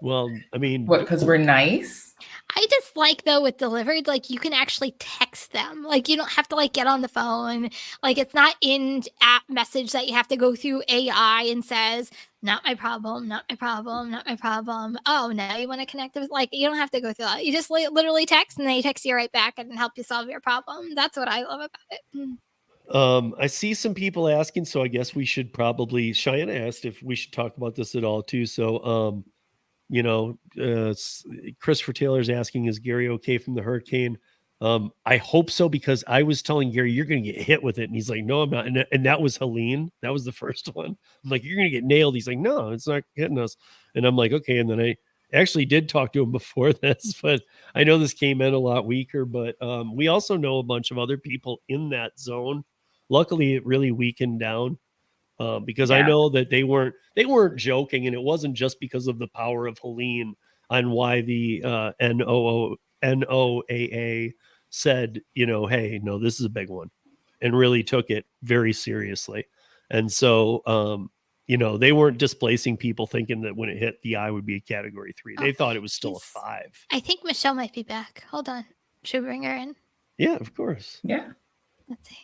Speaker 2: Well, I mean,
Speaker 4: what? Because we're nice.
Speaker 3: I just like, though, with delivered, like, you can actually text them. Like, you don't have to, like, get on the phone. Like, it's not in-app message that you have to go through AI and says, not my problem, not my problem, not my problem. Oh, now you want to connect with, like, you don't have to go through that. You just literally text and they text you right back and help you solve your problem. That's what I love about it.
Speaker 2: I see some people asking, so I guess we should probably, Cheyenne asked if we should talk about this at all too. So, you know, Christopher Taylor's asking, is Gary okay from the hurricane? I hope so, because I was telling Gary, you're going to get hit with it. And he's like, no, I'm not. And that was Helene. That was the first one. I'm like, you're going to get nailed. He's like, no, it's not hitting us. And I'm like, okay. And then I actually did talk to him before this, but I know this came in a lot weaker. But we also know a bunch of other people in that zone. Luckily, it really weakened down. Because I know that they weren't joking, and it wasn't just because of the power of Helene on why the NOAA said, you know, hey, no, this is a big one, and really took it very seriously. And so, you know, they weren't displacing people thinking that when it hit the eye would be a category 3. They thought it was still a 5.
Speaker 3: I think Michelle might be back. Hold on. Should we bring her in?
Speaker 2: Yeah, of course.
Speaker 4: Yeah.
Speaker 3: Let's see.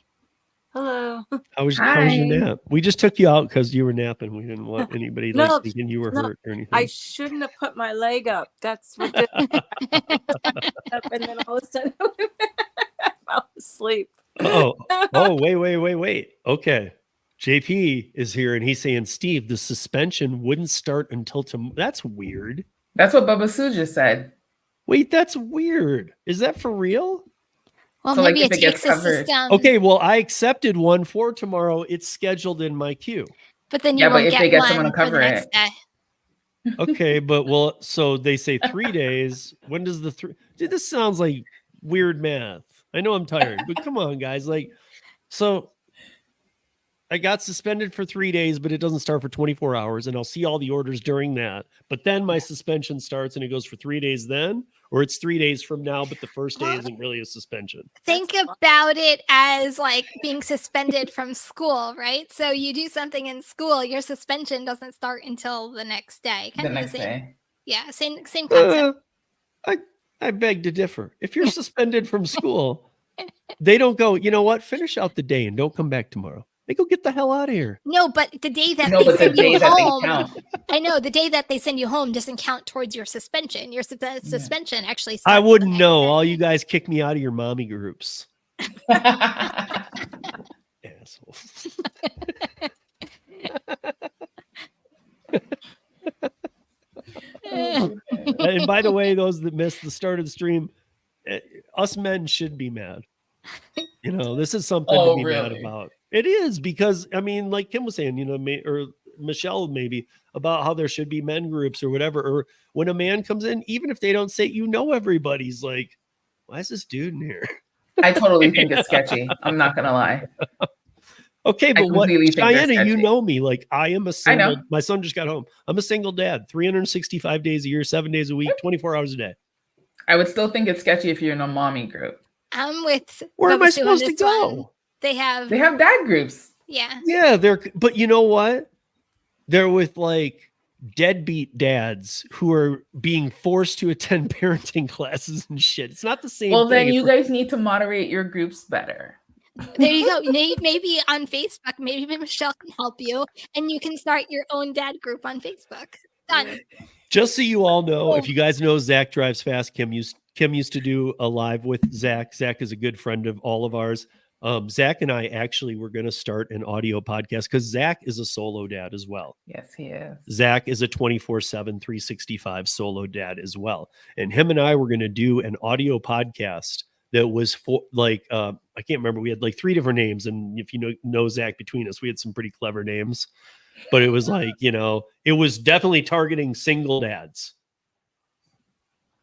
Speaker 5: Hello.
Speaker 2: How was your nap? We just took you out because you were napping. We didn't want anybody thinking you were hurt or anything.
Speaker 5: I shouldn't have put my leg up. That's what did and then all of a sudden I fell asleep.
Speaker 2: Wait. Okay. JP is here and he's saying, Steve, the suspension wouldn't start until tomorrow. That's weird.
Speaker 4: That's what Bubba Sue just said.
Speaker 2: Wait, that's weird. Is that for real?
Speaker 3: Well,
Speaker 4: So,
Speaker 3: maybe
Speaker 4: like, if
Speaker 3: it
Speaker 4: it gets
Speaker 3: takes a
Speaker 4: covered.
Speaker 3: system.
Speaker 2: Okay, well, I accepted one for tomorrow. It's scheduled in my queue.
Speaker 3: But then you
Speaker 4: Yeah, but
Speaker 3: won't
Speaker 4: if
Speaker 3: get
Speaker 4: they get
Speaker 3: one
Speaker 4: someone to
Speaker 3: for
Speaker 4: cover
Speaker 3: the next
Speaker 4: it.
Speaker 3: day.
Speaker 2: Okay, but well, so they say 3 days. When does the 3? Dude, this sounds like weird math. I know I'm tired, but come on, guys. Like, so I got suspended for 3 days, but it doesn't start for 24 hours, and I'll see all the orders during that. But then my suspension starts, and it goes for 3 days then, or it's 3 days from now, but the first day isn't really a suspension.
Speaker 3: Think about it as like being suspended from school, right? So you do something in school, your suspension doesn't start until the next day.
Speaker 4: The next day.
Speaker 3: Yeah, same concept.
Speaker 2: I beg to differ. If you're suspended from school, they don't go, you know what, finish out the day and don't come back tomorrow. They go get the hell out of here.
Speaker 3: No, but the day that
Speaker 4: No,
Speaker 3: they
Speaker 4: but the
Speaker 3: send you
Speaker 4: day that they
Speaker 3: home,
Speaker 4: count.
Speaker 3: I know the day that they send you home doesn't count towards your suspension. Your suspension actually starts
Speaker 2: I
Speaker 3: the
Speaker 2: wouldn't
Speaker 3: next
Speaker 2: know.
Speaker 3: day.
Speaker 2: All you guys kick me out of your mommy groups. Assholes. And by the way, those that missed the start of the stream, us men should be mad. You know, this is something to be mad about. It is, because I mean, like Kim was saying, you know, or Michelle maybe, about how there should be men groups or whatever. Or when a man comes in, even if they don't say, you know, everybody's like, why is this dude in here?
Speaker 4: I totally think it's sketchy. I'm not gonna lie.
Speaker 2: Okay, but what, Cheyenne, you
Speaker 4: sketchy.
Speaker 2: know me, like I am a single,
Speaker 4: I know.
Speaker 2: my son just got home. I'm a single dad, 365 days a year, 7 days a week, 24 hours a day.
Speaker 4: I would still think it's sketchy if you're in a mommy group.
Speaker 3: I'm with.
Speaker 2: Where am
Speaker 3: Bubba
Speaker 2: I
Speaker 3: Sue on
Speaker 2: supposed to
Speaker 3: this one.
Speaker 2: go?
Speaker 3: They have.
Speaker 4: They have dad groups.
Speaker 3: Yeah.
Speaker 2: Yeah, but you know what? They're with like deadbeat dads who are being forced to attend parenting classes and shit. It's not the same
Speaker 4: Well,
Speaker 2: thing.
Speaker 4: then you guys need to moderate your groups better.
Speaker 3: There you go. Maybe on Facebook, maybe Michelle can help you, and you can start your own dad group on Facebook. Done.
Speaker 2: Just so you all know,
Speaker 3: Oh.
Speaker 2: if you guys know Zach Drives Fast, Kim used to do a live with Zach. Zach is a good friend of all of ours. Zach and I actually were going to start an audio podcast because Zach is a solo dad as well.
Speaker 4: Yes, he is.
Speaker 2: Zach is a 24/7, 365 solo dad as well. And him and I were going to do an audio podcast that was for like, I can't remember. We had like 3 different names. And if you know Zach between us, we had some pretty clever names. But it was like, it was definitely targeting single dads.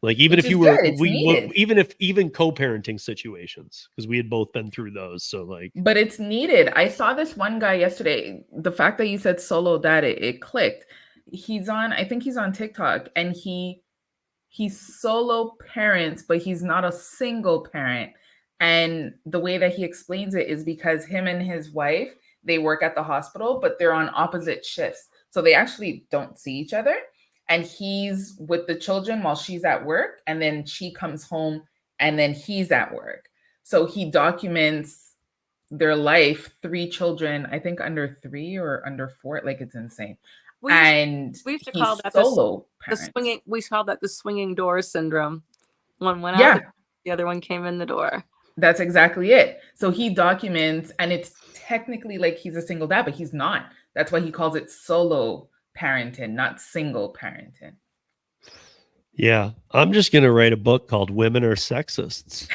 Speaker 2: Like even
Speaker 4: Which
Speaker 2: if you
Speaker 4: is
Speaker 2: were,
Speaker 4: good, it's needed.
Speaker 2: even co-parenting situations, because we had both been through those. So like,
Speaker 4: But it's needed. I saw this one guy yesterday. The fact that you said solo dad, it clicked. I think he's on TikTok, and he's solo parents, but he's not a single parent. And the way that he explains it is because him and his wife, they work at the hospital, but they're on opposite shifts. So they actually don't see each other. And he's with the children while she's at work. And then she comes home and then he's at work. So he documents their life, 3 children, I think under 3 or under 4. Like, it's insane.
Speaker 5: We used to call that
Speaker 4: solo
Speaker 5: the
Speaker 4: parent.
Speaker 5: swinging. We call that the swinging door syndrome. One went
Speaker 4: Yeah.
Speaker 5: out, the other one came in the door.
Speaker 4: That's exactly it. So he documents, and it's technically like he's a single dad, but he's not. That's why he calls it solo parenting, not single parenting.
Speaker 2: yeah, I'm just going to write a book called Women Are Sexists.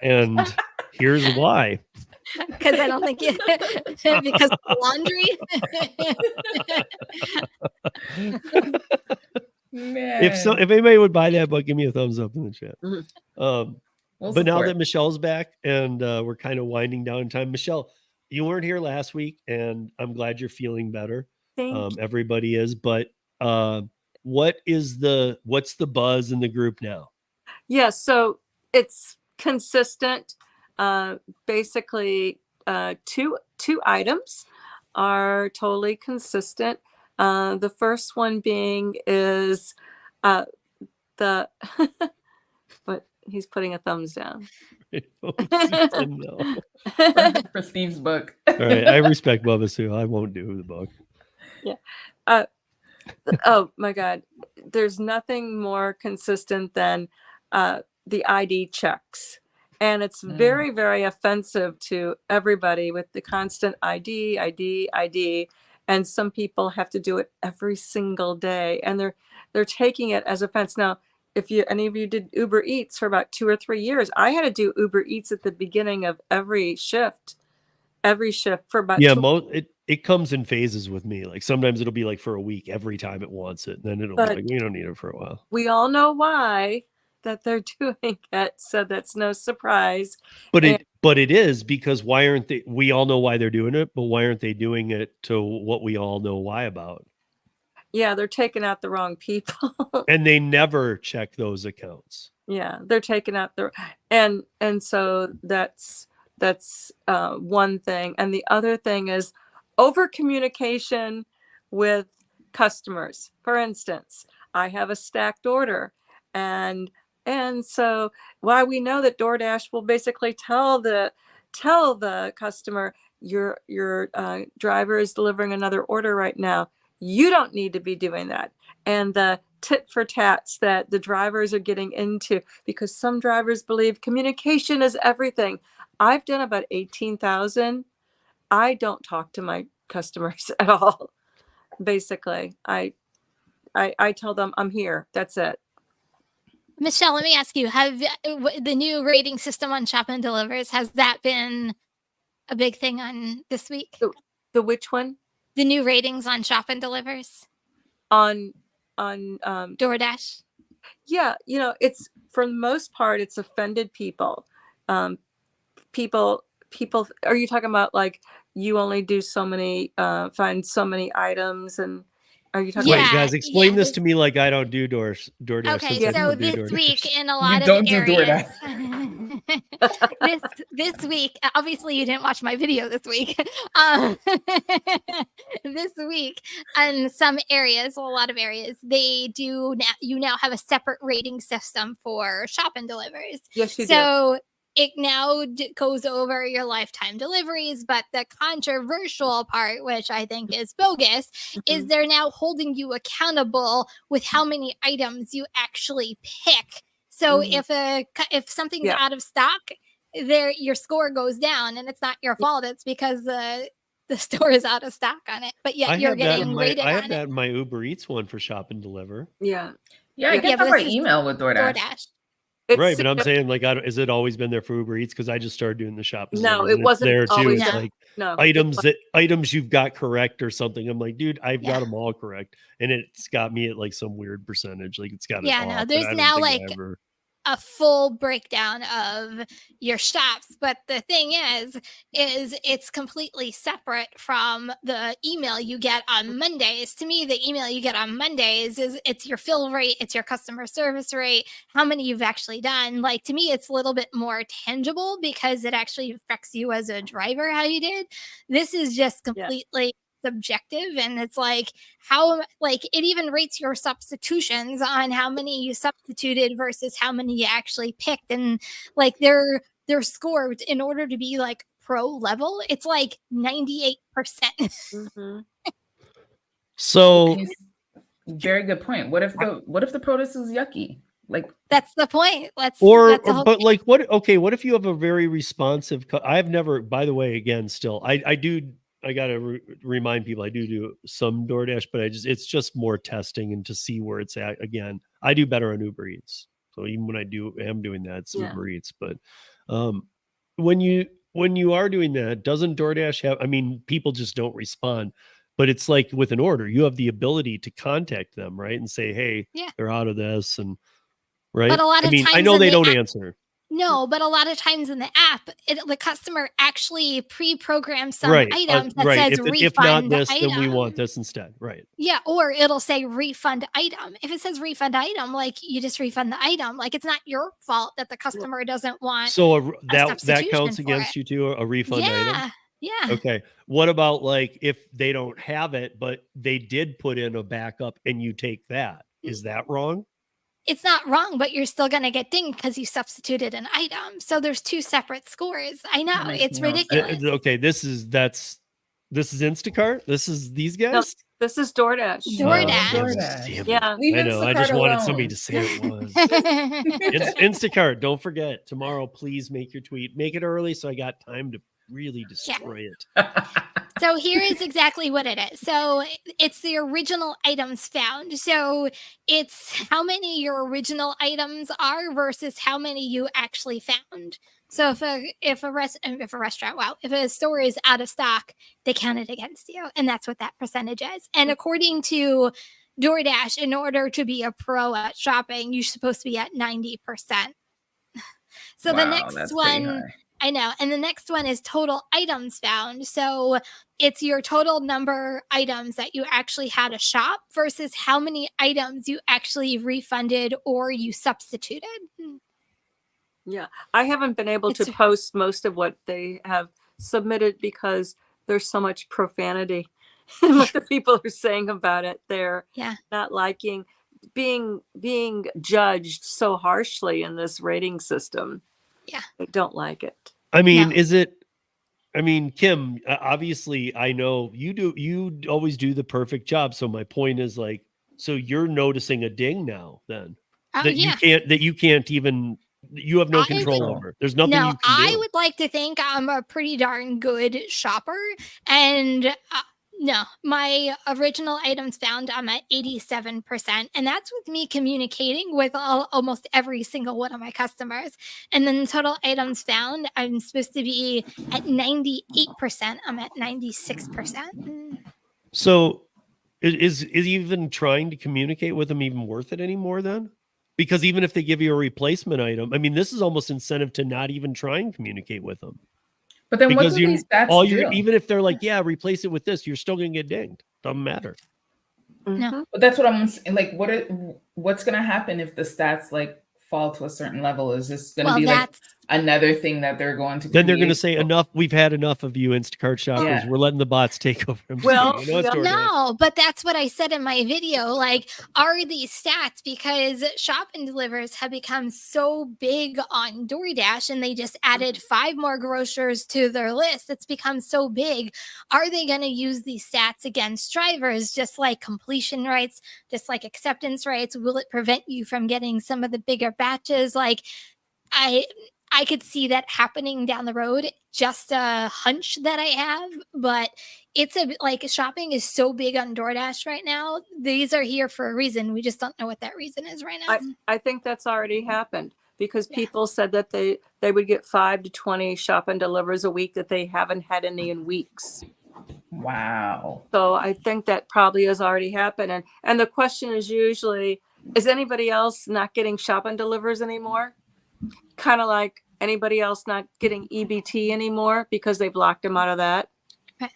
Speaker 2: And here's why.
Speaker 3: Because I don't think because of laundry.
Speaker 4: Man.
Speaker 2: If anybody would buy that book, give me a thumbs up in the chat.
Speaker 4: We'll
Speaker 2: But now
Speaker 4: support.
Speaker 2: that Michelle's back and we're kind of winding down in time, Michelle, you weren't here last week, and I'm glad you're feeling better.
Speaker 5: Thank you.
Speaker 2: Everybody is, but what's the buzz in the group now?
Speaker 5: Yeah, so it's consistent. Basically, two items are totally consistent. The first one being is the but he's putting a thumbs down.
Speaker 2: No.
Speaker 4: For Steve's book.
Speaker 2: All right, I respect Bubba Sue. I won't do the book.
Speaker 5: Yeah. Oh my God, there's nothing more consistent than the ID checks. And it's very, very offensive to everybody with the constant ID. And some people have to do it every single day. And they're taking it as offense. Now, if any of you did Uber Eats for about 2 or 3 years, I had to do Uber Eats at the beginning of every shift for about
Speaker 2: it comes in phases with me. Like sometimes it'll be like for a week, every time it wants it. Then it'll be like, we don't need it for a while.
Speaker 5: We all know why that they're doing it, so that's no surprise.
Speaker 2: But it is, because why aren't they? We all know why they're doing it, but why aren't they doing it to what we all know why about?
Speaker 5: Yeah, they're taking out the wrong people.
Speaker 2: And they never check those accounts.
Speaker 5: Yeah, they're taking out and so that's one thing. And the other thing is over communication with customers. For instance, I have a stacked order, and so why we know that DoorDash will basically tell the customer, your driver is delivering another order right now. You don't need to be doing that. And the tit for tats that the drivers are getting into, because some drivers believe communication is everything. I've done about 18,000. I don't talk to my customers at all. Basically, I tell them I'm here. That's it.
Speaker 3: Michelle, let me ask you, have the new rating system on Shop and Delivers, has that been a big thing on this week?
Speaker 5: The which one?
Speaker 3: The new ratings on Shop and Delivers?
Speaker 5: On
Speaker 3: DoorDash?
Speaker 5: Yeah, it's, for the most part, it's offended people. People, are you talking about like you only do so many, find so many items, and are you talking
Speaker 2: Wait,
Speaker 5: about?
Speaker 2: guys, explain this to me like I don't do DoorDash.
Speaker 3: Okay,
Speaker 2: since I
Speaker 3: so
Speaker 2: don't do
Speaker 3: this
Speaker 2: DoorDash.
Speaker 3: week in a lot
Speaker 4: don't
Speaker 3: of
Speaker 4: do
Speaker 3: areas, this week, obviously you didn't watch my video this week. This week, in some areas, well, a lot of areas, they do now. You now have a separate rating system for Shop and Delivers.
Speaker 5: Yes, you do.
Speaker 3: So it now goes over your lifetime deliveries. But the controversial part, which I think is bogus, is they're now holding you accountable with how many items you actually pick. So if something's out of stock, your score goes down, and it's not your fault. It's because the store is out of stock on it, but yet you're getting rated
Speaker 2: I
Speaker 3: on
Speaker 2: have that in my Uber Eats one for shop and deliver.
Speaker 5: Yeah.
Speaker 4: Yeah, I get that
Speaker 3: but
Speaker 4: by
Speaker 3: this is
Speaker 4: email with DoorDash.
Speaker 2: Right, but I'm saying, like, has it always been there for Uber Eats? Because I just started doing the shop and
Speaker 5: No,
Speaker 2: deliver,
Speaker 5: it
Speaker 2: and it's
Speaker 5: wasn't
Speaker 2: there too.
Speaker 5: always
Speaker 2: It's
Speaker 3: there.
Speaker 2: like
Speaker 5: No.
Speaker 2: items you've got correct or something. I'm like, dude, I've
Speaker 3: Yeah.
Speaker 2: got them all correct, and it's got me at like some weird percentage. Like it's got it
Speaker 3: Yeah,
Speaker 2: off,
Speaker 3: no,
Speaker 2: but
Speaker 3: there's
Speaker 2: I don't
Speaker 3: now
Speaker 2: think I
Speaker 3: like
Speaker 2: ever...
Speaker 3: a full breakdown of your shops. But the thing is it's completely separate from the email you get on Mondays. To me, the email you get on Mondays is it's your fill rate, it's your customer service rate, how many you've actually done. Like, to me, it's a little bit more tangible because it actually affects you as a driver, how you did. This is just completely subjective, and it's like it even rates your substitutions on how many you substituted versus how many you actually picked, and like they're scored in order to be like pro level. It's like 98%.
Speaker 2: So
Speaker 4: very good point. What if the produce is yucky? Like,
Speaker 3: that's the point. But
Speaker 2: like, what if you have a very responsive I've never, by the way, again, still I gotta remind people I do some DoorDash, but it's just more testing and to see where it's at. Again, I do better on Uber Eats, so even when I am doing that, it's Uber Eats. But when you are doing that, doesn't DoorDash have? I mean, people just don't respond. But it's like with an order, you have the ability to contact them, right, and say, "Hey, they're out of this," and right.
Speaker 3: But a lot of times
Speaker 2: I know they don't answer.
Speaker 3: No, but a lot of times in the app, the customer actually pre-programs some items that says refund
Speaker 2: if not this,
Speaker 3: item.
Speaker 2: then we want this instead. Right.
Speaker 3: Yeah, or it'll say refund item. If it says refund item, like you just refund the item. Like it's not your fault that the customer doesn't want.
Speaker 2: So that
Speaker 3: substitution
Speaker 2: counts
Speaker 3: for
Speaker 2: against you too, a refund item?
Speaker 3: Yeah.
Speaker 2: Okay. What about like if they don't have it, but they did put in a backup and you take that? Is that wrong?
Speaker 3: It's not wrong, but you're still going to get dinged because you substituted an item. So there's two separate scores. I know, it's ridiculous.
Speaker 2: Okay, this is Instacart. This is these guys.
Speaker 5: No, this is DoorDash.
Speaker 3: DoorDash.
Speaker 5: Yeah,
Speaker 2: I know. I just wanted somebody to say it was. It's Instacart. Don't forget tomorrow. Please make your tweet. Make it early so I got time to really destroy it.
Speaker 3: So here is exactly what it is. So it's the original items found. So it's how many your original items are versus how many you actually found. So if a store is out of stock, they count it against you, and that's what that percentage is. And according to DoorDash, in order to be a pro at shopping, you're supposed to be at 90%. So the next one. I know. And the next one is total items found. So it's your total number items that you actually had to shop versus how many items you actually refunded or you substituted.
Speaker 5: Yeah. I haven't been able to post most of what they have submitted because there's so much profanity in what the people are saying about it. They're not liking being judged so harshly in this rating system.
Speaker 3: Yeah.
Speaker 5: I don't like it.
Speaker 2: I mean, Kim, obviously I know you always do the perfect job. So my point is like, so you're noticing a ding now then you can't even, you have no control over. There's nothing you can do.
Speaker 3: I would like to think I'm a pretty darn good shopper, and no, my original items found, I'm at 87%. And that's with me communicating with almost every single one of my customers. And then total items found, I'm supposed to be at 98%. I'm at 96%.
Speaker 2: So is even trying to communicate with them even worth it anymore then? Because even if they give you a replacement item, I mean, this is almost incentive to not even try and communicate with them.
Speaker 4: But then what do these stats do?
Speaker 2: Even if they're like, yeah, replace it with this, you're still going to get dinged. Doesn't matter.
Speaker 3: No.
Speaker 4: But that's what I'm saying. Like, what's going to happen if the stats like fall to a certain level? Is this going to be like another thing that they're going to
Speaker 2: Then they're going to
Speaker 4: create.
Speaker 2: say, enough. We've had enough of you, Instacart shoppers.
Speaker 4: Yeah.
Speaker 2: We're letting the bots take over. I'm just
Speaker 5: Well,
Speaker 2: kidding. I know it's
Speaker 5: yeah.
Speaker 2: DoorDash.
Speaker 3: No, but that's what I said in my video. Like, are these stats because shop and delivers have become so big on DoorDash and they just added 5 more grocers to their list? It's become so big. Are they going to use these stats against drivers, just like completion rates, just like acceptance rates? Will it prevent you from getting some of the bigger batches? Like, I could see that happening down the road. Just a hunch that I have, but it's like shopping is so big on DoorDash right now. These are here for a reason. We just don't know what that reason is right now.
Speaker 5: I think that's already happened because people said that they would get 5 to 20 shop and delivers a week that they haven't had any in weeks.
Speaker 4: Wow.
Speaker 5: So I think that probably has already happened. And the question is usually, is anybody else not getting shop and delivers anymore? Kind of like anybody else not getting EBT anymore because they've locked them out of that.
Speaker 3: Right.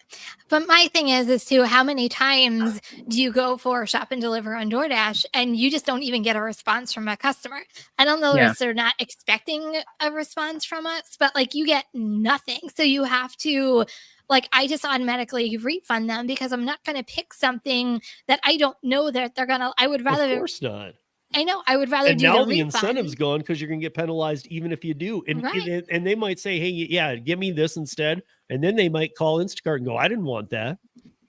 Speaker 3: But my thing is too, how many times do you go for shop and deliver on DoorDash and you just don't even get a response from a customer? I don't know if they're not expecting a response from us, but like you get nothing. So you have to, like, I just automatically refund them because I'm not going to pick something that I don't know that they're going to, I would rather.
Speaker 2: Of course not.
Speaker 3: I know. I would rather
Speaker 2: And
Speaker 3: do
Speaker 2: now
Speaker 3: the
Speaker 2: the
Speaker 3: refund.
Speaker 2: incentive's gone because you're going to get penalized even if you do. And,
Speaker 3: Right.
Speaker 2: and they might say, hey, yeah, give me this instead. And then they might call Instacart and go, I didn't want that.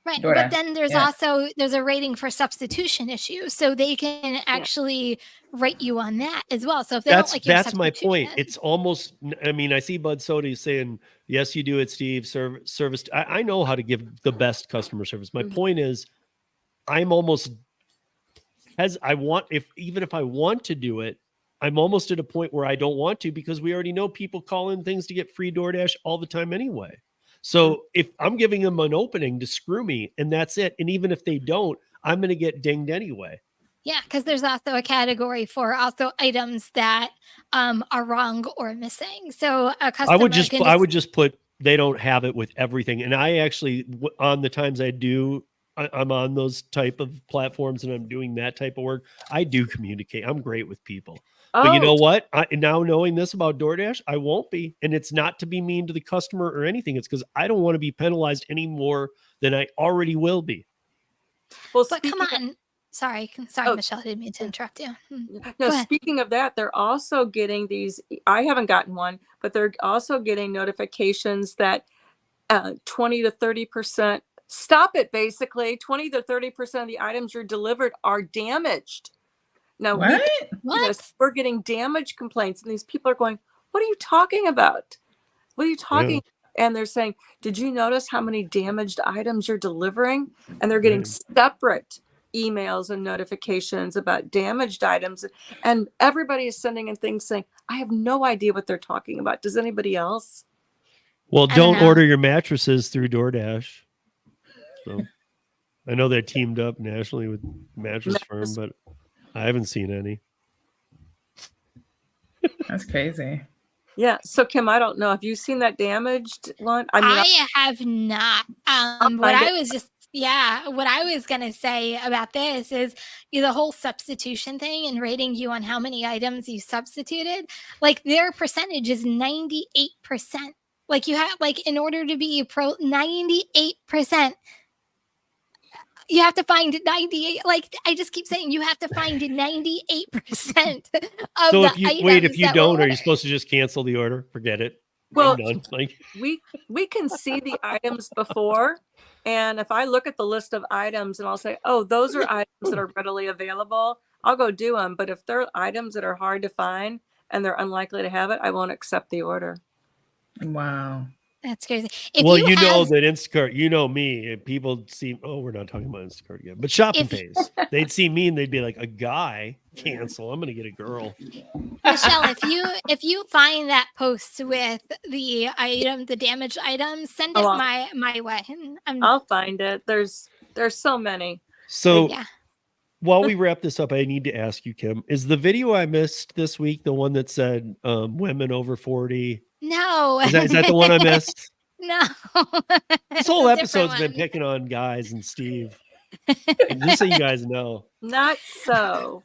Speaker 3: Right.
Speaker 4: DoorDash.
Speaker 3: But then there's also, there's a rating for substitution issue. So they can actually rate you on that as well. So if they don't like your
Speaker 2: That's my point.
Speaker 3: substitution-
Speaker 2: It's almost, I mean, I see Bud Sody saying, yes, you do it, Steve. Service. I know how to give the best customer service. My point is, I'm almost, even if I want to do it, I'm almost at a point where I don't want to because we already know people call in things to get free DoorDash all the time anyway. So if I'm giving them an opening to screw me and that's it, and even if they don't, I'm going to get dinged anyway.
Speaker 3: Yeah, because there's also a category for also items that are wrong or missing. So a customer
Speaker 2: I would just put they don't have it with everything. And I actually, on the times I do, I'm on those type of platforms and I'm doing that type of work. I do communicate. I'm great with people. But you know what? Now knowing this about DoorDash, I won't be. And it's not to be mean to the customer or anything. It's because I don't want to be penalized any more than I already will be.
Speaker 5: Well,
Speaker 3: but come on. Sorry, Michelle, I didn't mean to interrupt you.
Speaker 5: No, speaking of that, they're also getting these. I haven't gotten one, but they're also getting notifications that 20 to 30%, stop it, basically 20 to 30% of the items you're delivered are damaged. Now, we're getting damage complaints, and these people are going, what are you talking about? What are you talking about? And they're saying, did you notice how many damaged items you're delivering? And they're getting separate emails and notifications about damaged items. And everybody is sending in things saying, I have no idea what they're talking about. Does anybody else?
Speaker 2: Well, don't order your mattresses through DoorDash. So I know they're teamed up nationally with mattress firm, but I haven't seen any.
Speaker 4: That's crazy.
Speaker 5: Yeah. So Kim, I don't know. Have you seen that damaged one?
Speaker 3: I have not. What I was going to say about this is the whole substitution thing and rating you on how many items you substituted. Like their percentage is 98%. Like you have, like in order to be 98%, you have to find 98. Like I just keep saying, you have to find 98% of
Speaker 2: so
Speaker 3: the items.
Speaker 2: If you don't, are you supposed to just cancel the order? Forget it.
Speaker 5: Well,
Speaker 2: like
Speaker 5: we can see the items before, and if I look at the list of items and I'll say, oh, those are items that are readily available, I'll go do them. But if they're items that are hard to find and they're unlikely to have it, I won't accept the order.
Speaker 4: Wow.
Speaker 3: That's crazy.
Speaker 2: Well, you know that Instacart, you know me, people see, we're not talking about Instacart again, but shopping pays. They'd see me and they'd be like, a guy cancel. I'm going to get a girl.
Speaker 3: Michelle, if you find that post with the item, the damaged items, send it my way.
Speaker 5: I'll find it. There's so many.
Speaker 2: So while we wrap this up, I need to ask you, Kim, is the video I missed this week the one that said women over 40?
Speaker 3: No.
Speaker 2: Is that the one I missed?
Speaker 3: No.
Speaker 2: This whole episode's been picking on guys and Steve. Just so you guys know.
Speaker 5: Not so.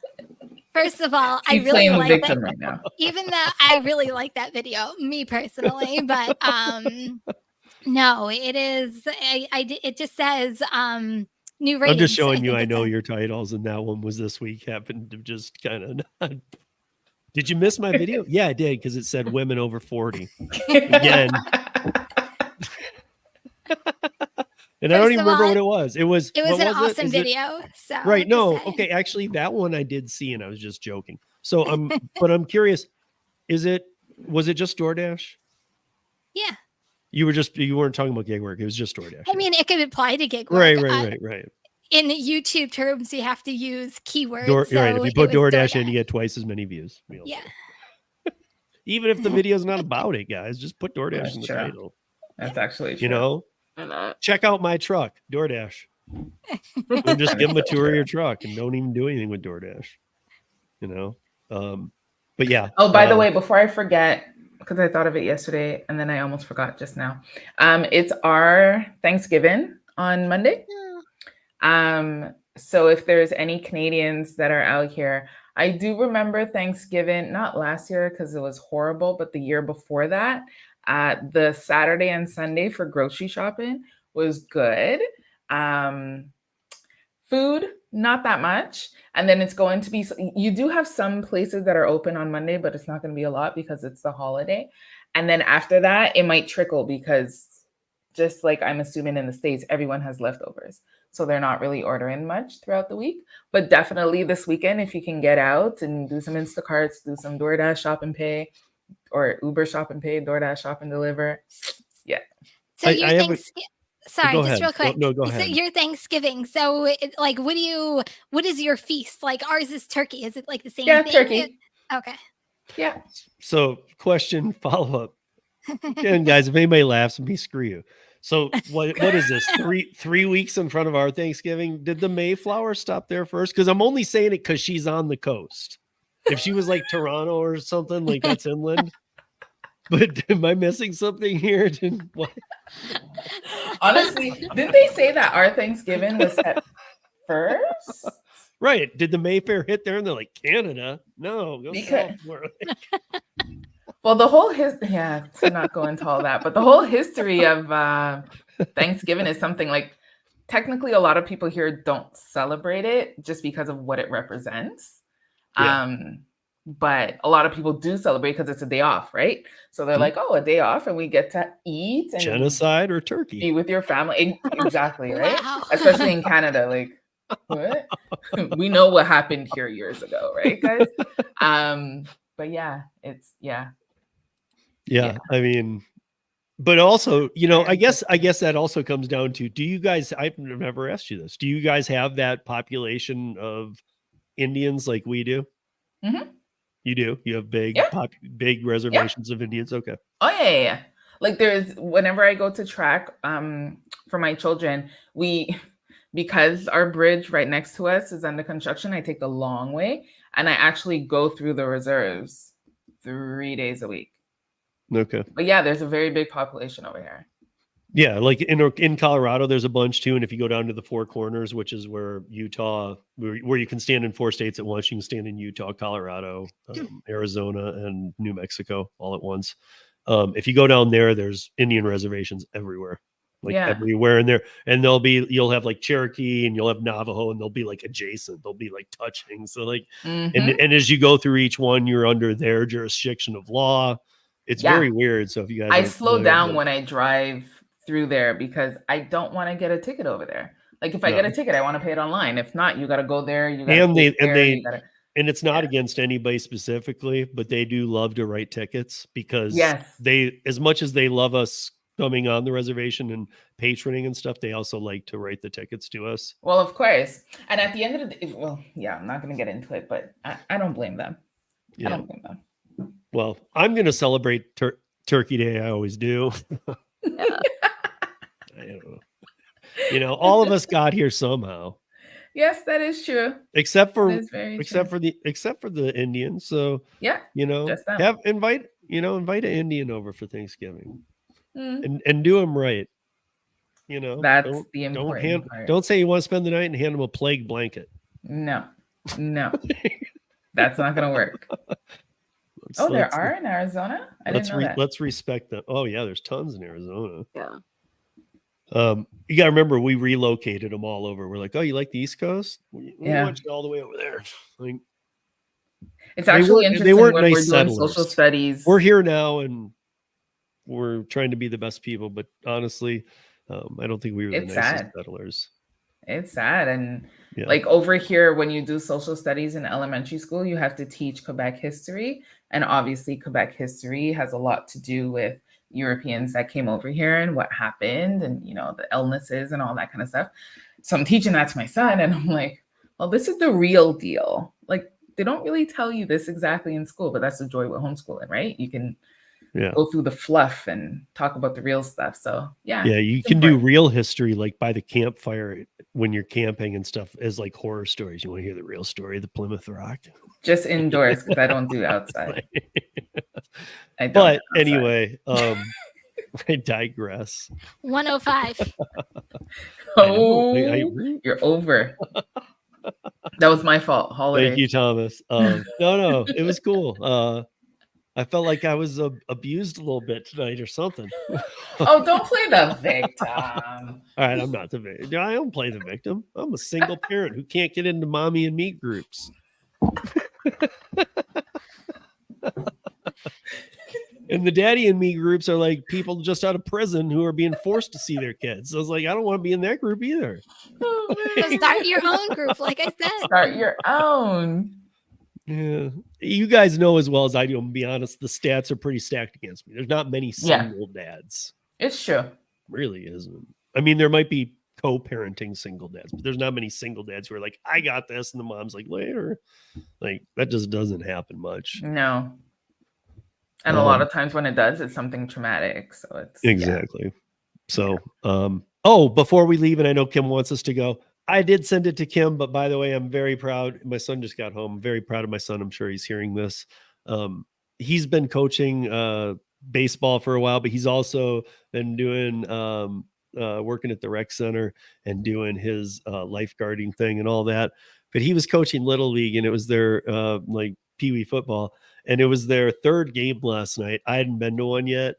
Speaker 3: First of all, I
Speaker 4: She's
Speaker 3: really
Speaker 4: playing
Speaker 3: like
Speaker 4: victim
Speaker 3: that.
Speaker 4: right now.
Speaker 3: Even though I really like that video, me personally, but no, it is. It just says new ratings.
Speaker 2: I'm just showing
Speaker 3: I
Speaker 2: you
Speaker 3: think
Speaker 2: I
Speaker 3: it
Speaker 2: know
Speaker 3: says.
Speaker 2: your titles, and that one was this week. Happened to just kind of. Did you miss my video? Yeah, I did, because it said women over 40 again. And I don't
Speaker 3: First
Speaker 2: even
Speaker 3: of
Speaker 2: remember
Speaker 3: all,
Speaker 2: what it was. It was
Speaker 3: It was
Speaker 2: what
Speaker 3: an
Speaker 2: was it?
Speaker 3: awesome
Speaker 2: Is it-
Speaker 3: video. So
Speaker 2: Right.
Speaker 3: just
Speaker 2: No.
Speaker 3: saying.
Speaker 2: Okay. Actually, that one I did see, and I was just joking. So but I'm curious. Was it just DoorDash?
Speaker 3: Yeah.
Speaker 2: You weren't talking about gig work. It was just DoorDash.
Speaker 3: I mean, it could apply to gig work.
Speaker 2: Right.
Speaker 3: In YouTube terms, you have to use keywords.
Speaker 2: Right. If you
Speaker 3: it
Speaker 2: put
Speaker 3: was
Speaker 2: DoorDash in, you get twice as many views.
Speaker 3: Yeah.
Speaker 2: Even if the video's not about it, guys, just put DoorDash
Speaker 4: That's
Speaker 2: in the
Speaker 4: true.
Speaker 2: title.
Speaker 4: That's actually true.
Speaker 2: You know,
Speaker 5: And,
Speaker 2: check out my truck, DoorDash. And just give them a tour of your truck and don't even do anything with DoorDash. You know, but yeah.
Speaker 4: Oh, by the way, before I forget, because I thought of it yesterday and then I almost forgot just now. It's our Thanksgiving on Monday. So if there's any Canadians that are out here, I do remember Thanksgiving, not last year because it was horrible, but the year before that, the Saturday and Sunday for grocery shopping was good. Food, not that much. And then it's going to be, you do have some places that are open on Monday, but it's not going to be a lot because it's the holiday. And then after that, it might trickle because just like I'm assuming in the States, everyone has leftovers. So they're not really ordering much throughout the week. But definitely this weekend, if you can get out and do some Instacarts, do some DoorDash shop and pay, or Uber shop and pay, DoorDash shop and deliver. Yeah.
Speaker 3: So
Speaker 2: I
Speaker 3: your
Speaker 2: have a-
Speaker 3: Thanksgiving. Sorry,
Speaker 2: Go
Speaker 3: just
Speaker 2: ahead.
Speaker 3: real quick.
Speaker 2: No, go
Speaker 3: So
Speaker 2: ahead.
Speaker 3: your Thanksgiving. So, like, what is your feast? Like, ours is turkey. Is it like the same
Speaker 4: Yeah,
Speaker 3: thing?
Speaker 4: turkey.
Speaker 3: Okay.
Speaker 4: Yeah.
Speaker 2: So, question, follow up. And guys, if anybody laughs at me, screw you. So, what is this? 3 weeks in front of our Thanksgiving? Did the Mayflower stop there first? Because I'm only saying it because she's on the coast. If she was like Toronto or something, like that's inland. But am I missing something here? What?
Speaker 4: Honestly, didn't they say that our Thanksgiving was set first?
Speaker 2: Right. Did the Mayfair hit there and they're like, Canada? No, go
Speaker 4: Because-
Speaker 2: south more.
Speaker 4: Well, the whole to not go into all that, but the whole history of Thanksgiving is something like technically a lot of people here don't celebrate it just because of what it represents.
Speaker 2: Yeah.
Speaker 4: But a lot of people do celebrate because it's a day off, right? So they're like, oh, a day off and we get to eat and
Speaker 2: Genocide or turkey?
Speaker 4: be with your family. Exactly, right?
Speaker 3: Wow.
Speaker 4: Especially in Canada, like what? We know what happened here years ago, right, guys? But yeah, it's
Speaker 2: Yeah. I mean, but also, I guess that also comes down to, do you guys, I've never asked you this, do you guys have that population of Indians like we do?
Speaker 4: Mhm.
Speaker 2: You do? You have big reservations of Indians? Okay.
Speaker 4: Oh yeah. Like whenever I go to track for my children, because our bridge right next to us is under construction, I take the long way and I actually go through the reserves 3 days a week.
Speaker 2: Okay.
Speaker 4: But yeah, there's a very big population over here.
Speaker 2: Yeah, like in Colorado, there's a bunch too. And if you go down to the Four Corners, which is where Utah, where you can stand in 4 states at once, you can stand in Utah, Colorado, Arizona, and New Mexico all at once. If you go down there, there's Indian reservations everywhere, everywhere in there. And you'll have like Cherokee and you'll have Navajo, and they'll be like adjacent. They'll be like touching. So like, and as you go through each one, you're under their jurisdiction of law. It's very weird. So if you guys,
Speaker 4: I slow down when I drive through there because I don't want to get a ticket over there. Like if I get a ticket, I want to pay it online. If not, you got to go there. And
Speaker 2: it's not against anybody specifically, but they do love to write tickets because they, as much as they love us coming on the reservation and patroning and stuff, they also like to write the tickets to us.
Speaker 4: Well, of course. And at the end of the day, I'm not going to get into it, but I don't blame them.
Speaker 2: Yeah.
Speaker 4: I don't blame them.
Speaker 2: Well, I'm going to celebrate Turkey Day. I always do. I don't know. All of us got here somehow.
Speaker 4: Yes, that is true.
Speaker 2: Except for the Indians. So invite an Indian over for Thanksgiving, and do them right.
Speaker 4: That's the important part.
Speaker 2: Don't say you want to spend the night and hand them a plague blanket.
Speaker 4: No. That's not gonna work.
Speaker 2: Let's-
Speaker 4: Oh, there
Speaker 2: let's-
Speaker 4: are in Arizona? I didn't know that.
Speaker 2: Let's respect them. Oh yeah, there's tons in Arizona.
Speaker 5: Yeah.
Speaker 2: You got to remember, we relocated them all over. We're like, oh, you like the East Coast? We
Speaker 4: Yeah.
Speaker 2: want you all the way over there. Like,
Speaker 4: It's
Speaker 2: They
Speaker 4: actually
Speaker 2: weren't-
Speaker 4: interesting
Speaker 2: they weren't
Speaker 4: when
Speaker 2: nice
Speaker 4: we're doing
Speaker 2: settlers.
Speaker 4: social studies.
Speaker 2: we're here now, and we're trying to be the best people. But honestly, I don't think we were the
Speaker 4: It's
Speaker 2: nicest
Speaker 4: sad.
Speaker 2: settlers.
Speaker 4: It's sad. And
Speaker 2: Yeah.
Speaker 4: like over here, when you do social studies in elementary school, you have to teach Quebec history. And obviously, Quebec history has a lot to do with Europeans that came over here and what happened and, you know, the illnesses and all that kind of stuff. So I'm teaching that to my son. And I'm like, well, this is the real deal. Like, they don't really tell you this exactly in school, but that's the joy with homeschooling, right? You can
Speaker 2: Yeah.
Speaker 4: go through the fluff and talk about the real stuff. So yeah.
Speaker 2: Yeah, you
Speaker 4: it's
Speaker 2: can do
Speaker 4: important.
Speaker 2: real history, like by the campfire when you're camping and stuff, as like horror stories. You want to hear the real story of the Plymouth Rock?
Speaker 4: Just indoors, because I don't do outside. I don't
Speaker 2: But
Speaker 4: do outside.
Speaker 2: anyway, I digress.
Speaker 3: 105.
Speaker 4: Oh,
Speaker 2: I
Speaker 4: you're over. That was my fault. Holiday.
Speaker 2: thank you, Thomas. No, it was cool. I felt like I was abused a little bit tonight or something.
Speaker 4: Oh, don't play the victim.
Speaker 2: All right, I'm not the victim. I don't play the victim. I'm a single parent who can't get into mommy and me groups. And the daddy and me groups are like people just out of prison who are being forced to see their kids. So I was like, I don't want to be in that group either.
Speaker 4: Oh,
Speaker 3: So
Speaker 4: man.
Speaker 3: start your own group, like I said.
Speaker 4: Start your own.
Speaker 2: Yeah. You guys know as well as I do, I'm gonna be honest, the stats are pretty stacked against me. There's not many
Speaker 4: Yeah.
Speaker 2: single dads.
Speaker 4: It's true.
Speaker 2: Really isn't. I mean, there might be co-parenting single dads, but there's not many single dads who are like, I got this, and the mom's like, later. Like, that just doesn't happen much.
Speaker 4: No. And a lot of times when it does, it's something traumatic. So it's
Speaker 2: Exactly. So, before we leave, and I know Kim wants us to go, I did send it to Kim, but by the way, I'm very proud. My son just got home. I'm very proud of my son. I'm sure he's hearing this. He's been coaching baseball for a while, but he's also been doing working at the rec center and doing his lifeguarding thing and all that. But he was coaching Little League, and it was their like Pee Wee football, and it was their third game last night. I hadn't been to one yet,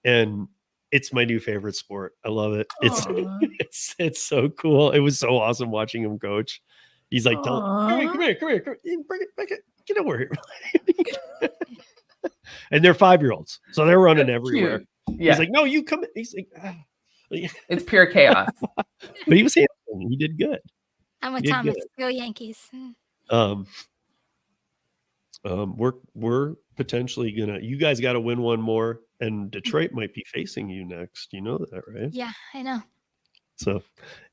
Speaker 2: and it's my new favorite sport. I love it.
Speaker 4: Aw.
Speaker 2: It's so cool. It was so awesome watching him coach. He's like,
Speaker 4: Aw.
Speaker 2: come here, bring it back. Get over here. And they're 5-year-olds, so they're running everywhere.
Speaker 4: Cute. Yeah.
Speaker 2: He's like, no, you come in. He's like,
Speaker 4: It's pure chaos.
Speaker 2: but he was handling. He did good.
Speaker 3: I'm with
Speaker 2: You're
Speaker 3: Thomas.
Speaker 2: good.
Speaker 3: Go Yankees.
Speaker 2: We're potentially gonna. You guys got to win one more, and Detroit might be facing you next. You know that, right?
Speaker 3: Yeah, I know.
Speaker 2: So,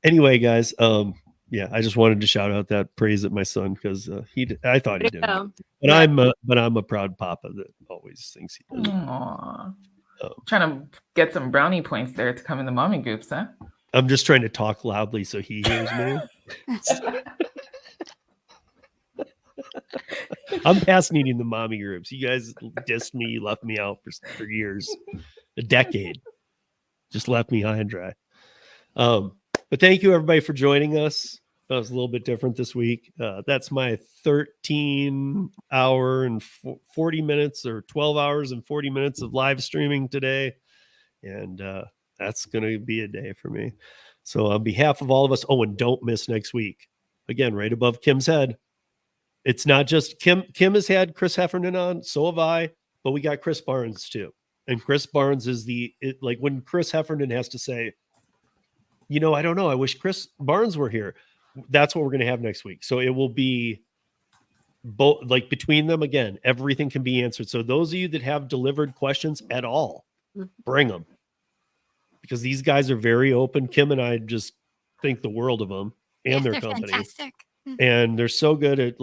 Speaker 2: anyway, guys, yeah, I just wanted to shout out that praise at my son because I thought he did,
Speaker 5: Yeah.
Speaker 2: but I'm a proud papa that always thinks he does.
Speaker 4: Aw. Trying to get some brownie points there to come in the mommy groups, huh?
Speaker 2: I'm just trying to talk loudly so he hears me. I'm past needing the mommy groups. You guys dissed me, you left me out for years, a decade, just left me high and dry. But thank you everybody for joining us. That was a little bit different this week. That's my 13-hour and 40 minutes or 12 hours and 40 minutes of live streaming today. And that's going to be a day for me. So on behalf of all of us, and don't miss next week. Again, right above Kim's head. It's not just Kim. Kim has had Chris Heffernan on, so have I, but we got Chris Barnes too. And Chris Barnes is like when Chris Heffernan has to say, I don't know, I wish Chris Barnes were here. That's what we're going to have next week. So it will be both, like between them again, everything can be answered. So those of you that have delivered questions at all, bring them. Because these guys are very open. Kim and I just think the world of them and their
Speaker 3: they're
Speaker 2: company.
Speaker 3: fantastic.
Speaker 2: And they're so good at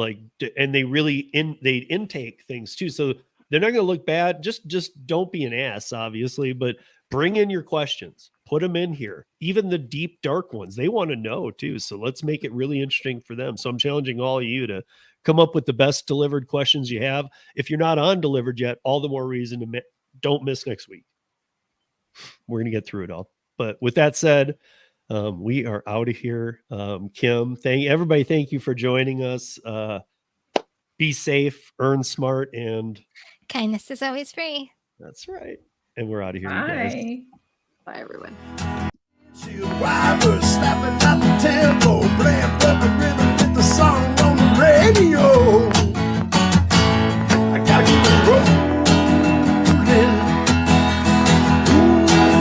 Speaker 2: and they really they intake things too. So they're not going to look bad. Just don't be an ass, obviously, but bring in your questions, put them in here. Even the deep, dark ones, they want to know too. So let's make it really interesting for them. So I'm challenging all of you to come up with the best delivered questions you have. If you're not on delivered yet, all the more reason to don't miss next week. We're going to get through it all. But with that said, we are out of here. Kim, thank you for joining us. Be be safe, earn smart, and
Speaker 3: Kindness is always free.
Speaker 2: that's right. And we're out of here, you guys.
Speaker 4: Bye.
Speaker 5: Bye, everyone.
Speaker 1: Why we're snapping at the tempo, playing